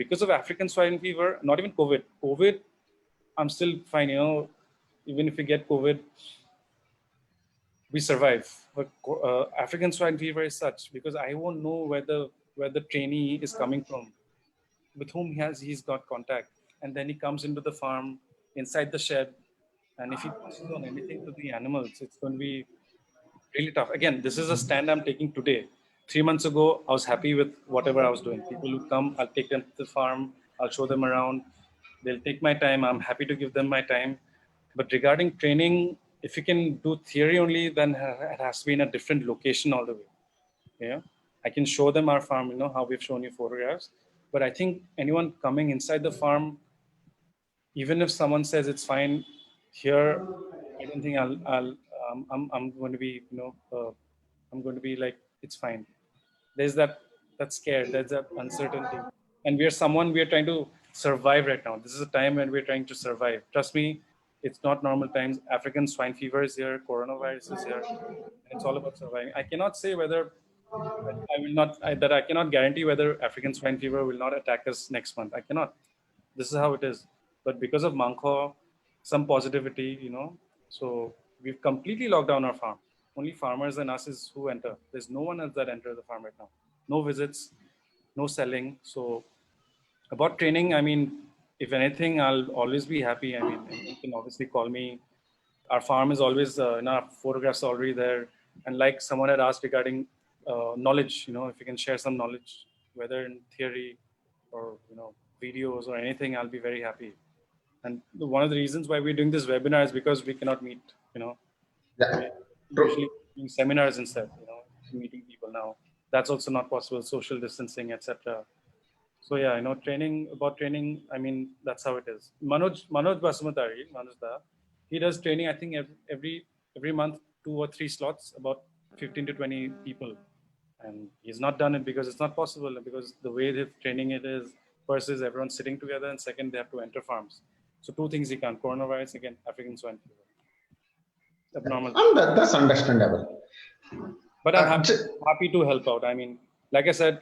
not even COVID, I'm still fine, even if we get COVID, we survive. But African swine fever is such, because I won't know where the trainee is coming from, with whom he's got contact, and then he comes into the farm, inside the shed, and if he touches on anything to the animals, it's going to be really tough. Again, this is a stand I'm taking today. 3 months ago, I was happy with whatever I was doing. People who come, I'll take them to the farm, I'll show them around. They'll take my time. I'm happy to give them my time. But regarding training, if you can do theory only, then it has to be in a different location all the way. Yeah, I can show them our farm, how we've shown you photographs. But I think anyone coming inside the farm, even if someone says it's fine here, I don't think I'm going to be, I'm going to be like, it's fine. There's that scare, there's that uncertainty. And we are trying to survive right now. This is a time when we're trying to survive. Trust me, it's not normal times. African swine fever is here, coronavirus is here. And it's all about surviving. I cannot say whether I cannot guarantee whether African swine fever will not attack us next month. I cannot. This is how it is. But because of Mankho, some positivity, so we've completely locked down our farm. Only farmers and us is who enter. There's no one else that enter the farm right now. No visits, no selling. So about training, I mean, if anything, I'll always be happy. I mean, you can obviously call me. Our farm is always, our photographs are already there. And like someone had asked regarding knowledge, if you can share some knowledge, whether in theory or, videos or anything, I'll be very happy. And one of the reasons why we're doing this webinar is because we cannot meet, Yeah. We're usually doing seminars instead, meeting people now. That's also not possible, social distancing, etc. So yeah, training, I mean, that's how it is. Manoj Basumatari, Manoj Da, He does training, I think every month, 2 or 3 slots, about 15 to 20 people. And he's not done it because it's not possible, because the way they're training it is, first is everyone sitting together, and second, they have to enter farms. So 2 things he can't: coronavirus, again, African swine fever. Abnormal. And that's understandable. But I'm happy to help out. I mean, like I said,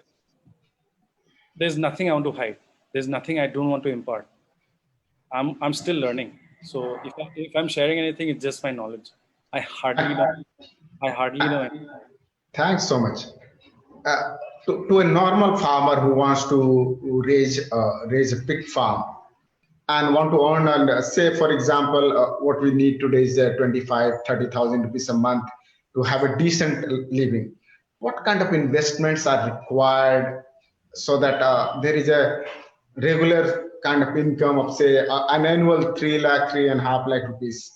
there's nothing I want to hide. There's nothing I don't want to impart. I'm still learning. So if I'm sharing anything, it's just my knowledge. I hardly know anything. Thanks so much. To a normal farmer who wants to raise a pig farm and want to earn, and say, for example, what we need today is 25,000-30,000 rupees a month to have a decent living. What kind of investments are required so that there is a regular kind of income of, say, an annual 3 lakh, 3.5 lakh rupees?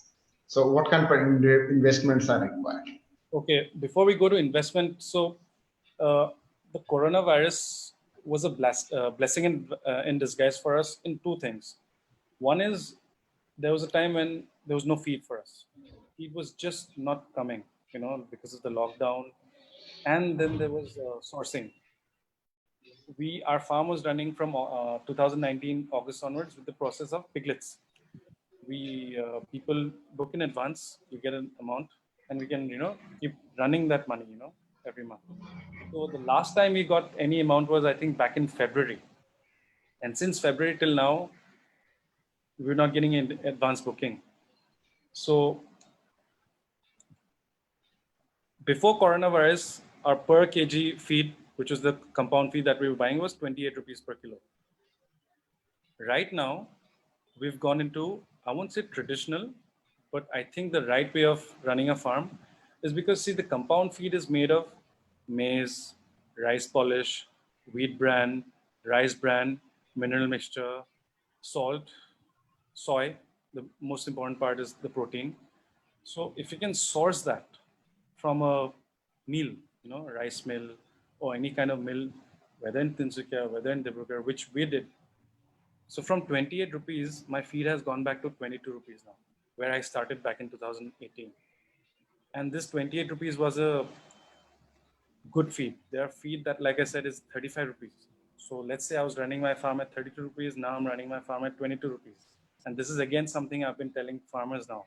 So what kind of investments are required? Okay, before we go to investment, so the coronavirus was a blessing in disguise for us in 2 things. One is, there was a time when there was no feed for us. Feed was just not coming, because of the lockdown. And then there was sourcing. Our farm was running from 2019 August onwards with the process of piglets. People book in advance, you get an amount, and we can keep running that money every month. So the last time we got any amount was, I think, back in February, and since February till now we're not getting an advance booking. So before coronavirus, our per kg feed, which was the compound feed that we were buying, was 28 rupees per kilo. Right now we've gone into, I won't say traditional, but I think the right way of running a farm is, because see, the compound feed is made of maize, rice polish, wheat bran, rice bran, mineral mixture, salt, soy. The most important part is the protein. So if you can source that from a mill, rice mill or any kind of mill, whether in Tinsukia, whether in Dibrugarh, which we did. So from 28 rupees, my feed has gone back to 22 rupees now, where I started back in 2018. And this 28 rupees was a good feed. There are feed that, like I said, is 35 rupees. So let's say I was running my farm at 32 rupees. Now I'm running my farm at 22 rupees. And this is again something I've been telling farmers now.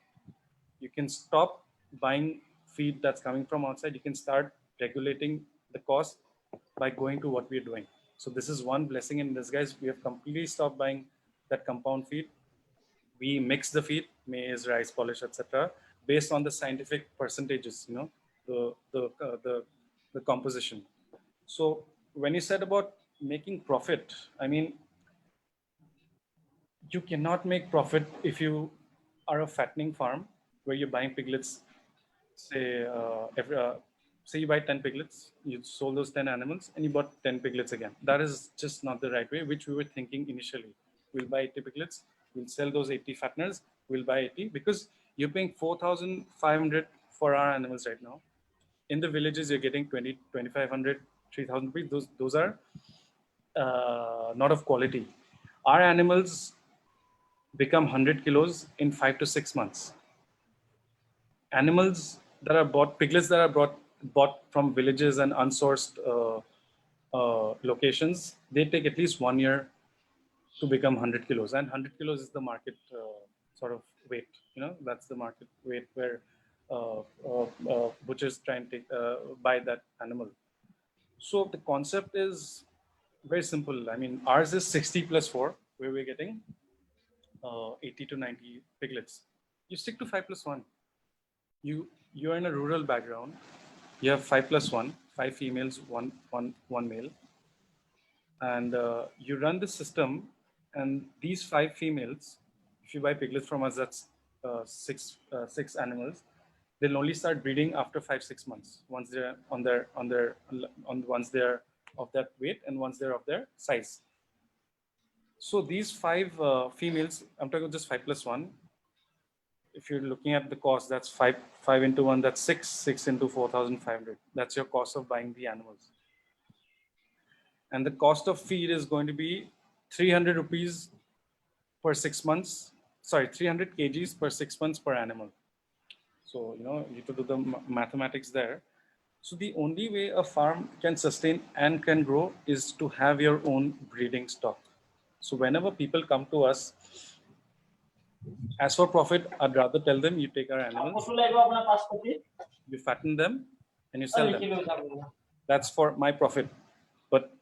You can stop buying feed that's coming from outside. You can start regulating the cost by going to what we're doing. So this is one blessing in disguise. We have completely stopped buying that compound feed. We mix the feed, maize, rice polish, etc., based on the scientific percentages, the composition. So when you said about making profit, I mean, you cannot make profit if you are a fattening farm where you're buying piglets. Say say you buy 10 piglets, you sold those 10 animals, and you bought 10 piglets again. That is just not the right way, which we were thinking initially. We'll buy 80 piglets, we'll sell those 80 fatteners, we'll buy 80, because you're paying 4,500 for our animals right now. In the villages, you're getting 20, 2,500, 3,000 rupees. Those are not of quality. Our animals become 100 kilos in 5 to 6 months. Animals that are bought, piglets that are bought from villages and unsourced locations, they take at least 1 year to become 100 kilos. And 100 kilos is the market sort of weight. That's the market weight where butchers try and buy that animal. So the concept is very simple. I mean, ours is 60 plus 4, where we're getting 80 to 90 piglets. You stick to 5 plus 1. You're in a rural background. You have 5 plus 1, 5 females, one male, and you run the system. And these 5 females, if you buy piglets from us, that's 6 animals. They'll only start breeding after 5-6 months. Once they're once they're of that weight, and once they're of their size. So these 5 females, I'm talking just 5 plus 1. If you're looking at the cost, that's 5 into 1, that's 6 into 4,500. That's your cost of buying the animals. And the cost of feed is going to be 300 rupees per 6 months, 300 kgs per 6 months per animal. So, you have to do the mathematics there. So the only way a farm can sustain and can grow is to have your own breeding stock. So whenever people come to us, as for profit, I'd rather tell them you take our animals, you fatten them, and you sell them. That's for my profit. But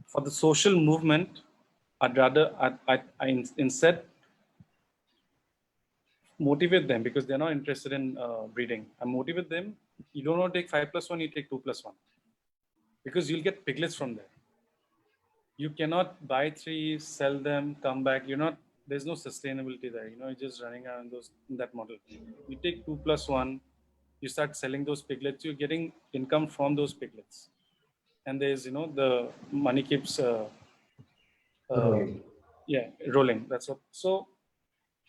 for the social movement, I'd rather I instead motivate them because they're not interested in breeding. I motivate them. You don't want to take 5+1, you take 2+1 because you'll get piglets from there. You cannot buy 3, sell them, come back. There's no sustainability there. You're just running around that model. You take 2+1, you start selling those piglets, you're getting income from those piglets. And there's, the money keeps rolling. That's what. So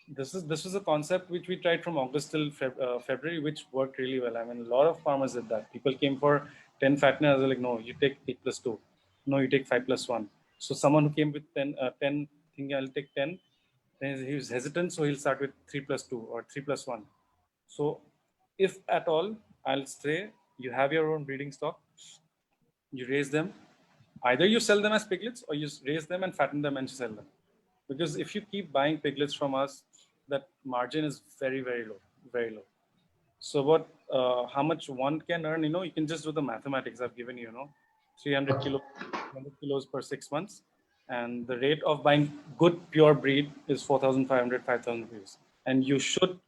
this is a concept which we tried from August till February, which worked really well. I mean, a lot of farmers did that. People came for 10 fatteners. They're like, no, you take 8+2. No, you take 5+1. So someone who came with 10, thinking I'll take 10, then he was hesitant, so he'll start with 3+2 or 3+1. So if at all, I'll say you have your own breeding stock, you raise them. Either you sell them as piglets or you raise them and fatten them and sell them. Because if you keep buying piglets from us, that margin is very, very low, very low. So how much one can earn, you can just do the mathematics I've given you, 300 kilos per 6 months. And the rate of buying good pure breed is 4,500, 5,000 rupees. And you should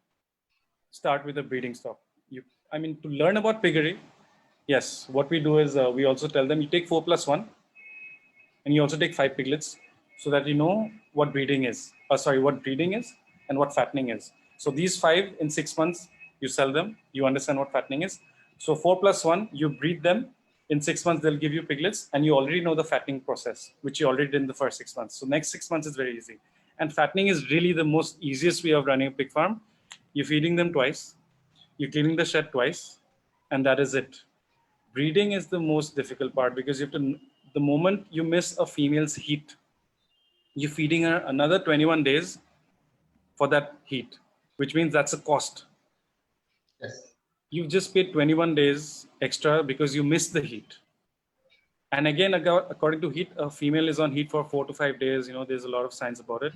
start with a breeding stock. To learn about piggery, yes, what we do is we also tell them you take 4+1 and you also take 5 piglets so that you know what breeding is. What breeding is and what fattening is. So these 5 in 6 months, you sell them, you understand what fattening is. So 4+1, you breed them. In 6 months, they'll give you piglets and you already know the fattening process, which you already did in the first 6 months. So next 6 months is very easy. And fattening is really the most easiest way of running a pig farm. You're feeding them twice, you're cleaning the shed twice, and that is it. Breeding is the most difficult part because the moment you miss a female's heat, you're feeding her another 21 days for that heat, which means that's a cost. Yes. You've just paid 21 days extra because you missed the heat. And again, according to heat, a female is on heat for 4 to 5 days. There's a lot of science about it.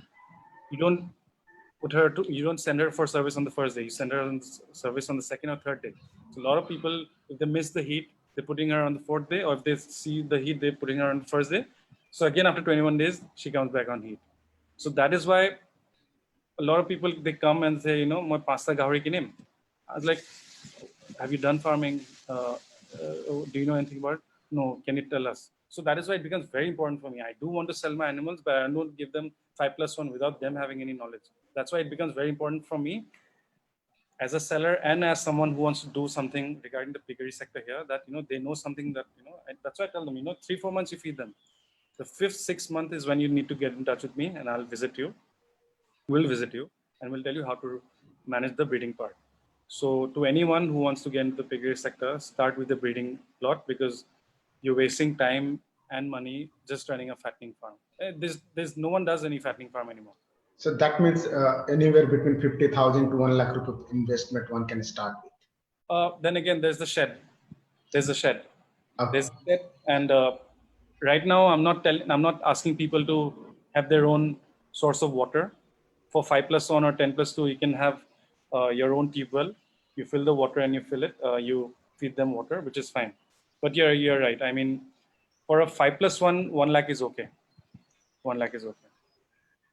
You don't send her for service on the first day. You send her on service on the second or third day. So a lot of people, if they miss the heat, they're putting her on the 4th day, or if they see the heat, they're putting her on the first day. So again, after 21 days, she comes back on heat. So that is why a lot of people, they come and say, my pasta gahuri ki name. I was like, have you done farming? Do you know anything about it? No, can you tell us? So that is why it becomes very important for me. I do want to sell my animals, but I don't give them 5+1 without them having any knowledge. That's why it becomes very important for me as a seller and as someone who wants to do something regarding the piggery sector here, that, they know something that, that's why I tell them, 3-4 months you feed them. The 5th, 6th month is when you need to get in touch with me and I'll visit you. We'll visit you and we'll tell you how to manage the breeding part. So to anyone who wants to get into the piggery sector, start with the breeding lot because you're wasting time and money just running a fattening farm. There's no one does any fattening farm anymore. So that means anywhere between 50,000 to 1 lakh rupee investment one can start with. Then again, there's the shed. There's a shed. Okay. There's a shed, and right now I'm not asking people to have their own source of water. For 5+1 or 10+2, you can have your own tube well. You fill the water and you fill it. You feed them water, which is fine. But you're right. I mean, for a 5+1, 1 lakh is okay. 1 lakh is okay.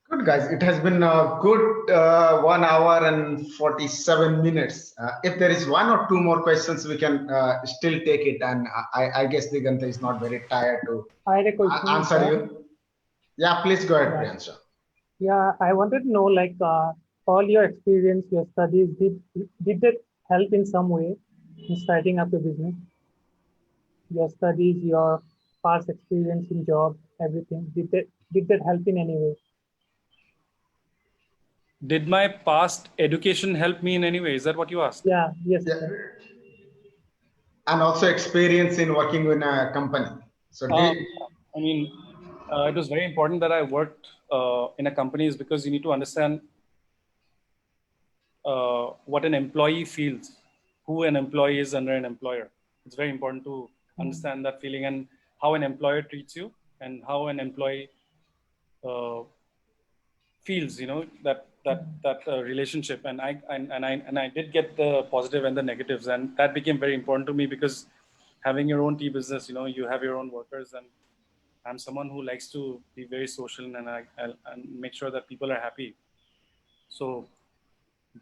Good, guys. It has been a good 1 hour and 47 minutes. If there is 1 or 2 more questions, we can still take it. And I guess Diganta is not very tired to I had a question, answer sir. you. Yeah, please go ahead, Priyansha. Yeah, I wanted to know, like, all your experience, your studies, did that help in some way in starting up a business? Your studies, your past experience in job, everything, did that help in any way? Did my past education help me in any way? Is that what you asked? Yeah, yes. Yeah. And also experience in working in a company. So it was very important that I worked in a company is because you need to understand what an employee feels, who an employee is under an employer. It's very important to understand that feeling and how an employer treats you and how an employee feels, that relationship. And I did get the positive and the negatives, and that became very important to me because having your own tea business, you have your own workers, and I'm someone who likes to be very social, and I'll make sure that people are happy. So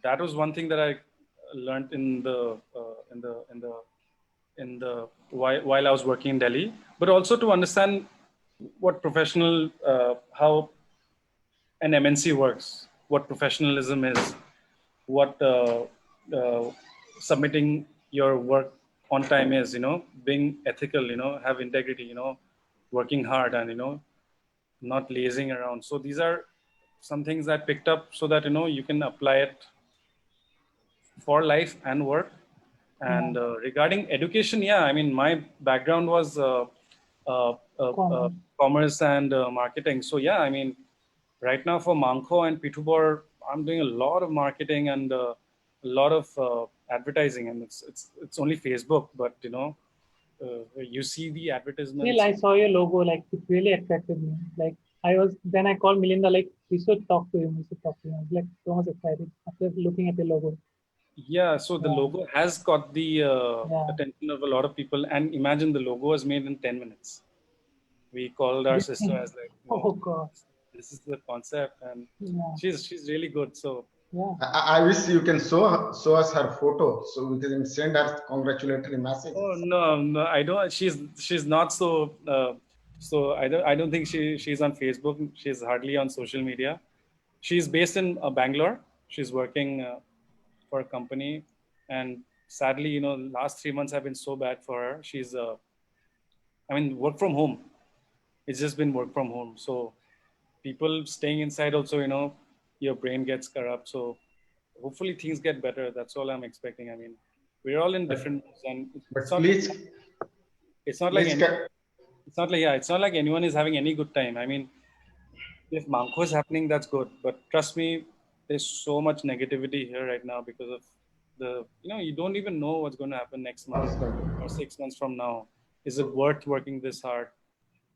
that was one thing that I learned while I was working in Delhi, but also to understand what how an MNC works, what professionalism is, what submitting your work on time is, being ethical, have integrity, working hard, and not lazing around. So these are some things that I picked up so that you can apply it for life and work. And regarding education, I mean, my background was commerce and marketing. So I mean, right now for Manko and Peterborough, I'm doing a lot of marketing and a lot of advertising, and it's only Facebook, but you see the advertisements. Still, I saw your logo, like it really attracted me. Like then I called Melinda, like we should talk to him. I was like so much excited after looking at the logo. Yeah, so the logo has got the attention of a lot of people, and imagine the logo was made in 10 minutes. We called our sister as like, oh god, this is the concept, and she's really good. So I wish you can show us her photo so we can send her congratulatory messages. Oh no, I don't. She's not so. So I don't think she's on Facebook. She's hardly on social media. She's based in Bangalore. She's working for a company, and sadly, last 3 months have been so bad for her. She's work from home. It's just been work from home. So people staying inside also, your brain gets corrupt. So hopefully things get better. That's all I'm expecting. I mean, we're all in different moods, and it's not like anyone is having any good time. I mean, if Manko is happening, that's good. But trust me, there's so much negativity here right now because of you don't even know what's going to happen next month or 6 months from now. Is it worth working this hard?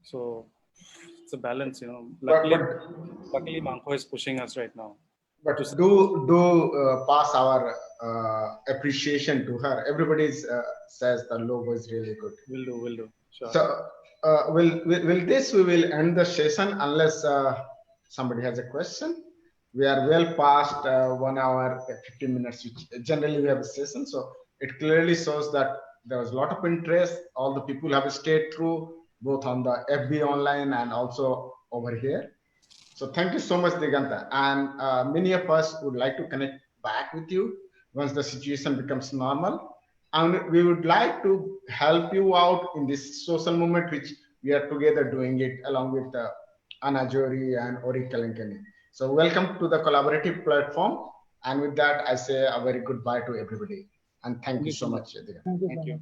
So it's a balance, Luckily, Manko is pushing us right now. But do pass our appreciation to her. Everybody says the logo is really good. Will do. Sure. So we will end the session unless somebody has a question. We are well past 1 hour 15 minutes, which generally we have a session. So it clearly shows that there was a lot of interest. All the people have stayed through, both on the FB online and also over here. So thank you so much, Diganta. And many of us would like to connect back with you once the situation becomes normal. And we would like to help you out in this social movement, which we are together doing it along with Anna Jory and Ori Kalankani. So welcome to the collaborative platform. And with that, I say a very goodbye to everybody. And thank you so much, Diganta. Thank you.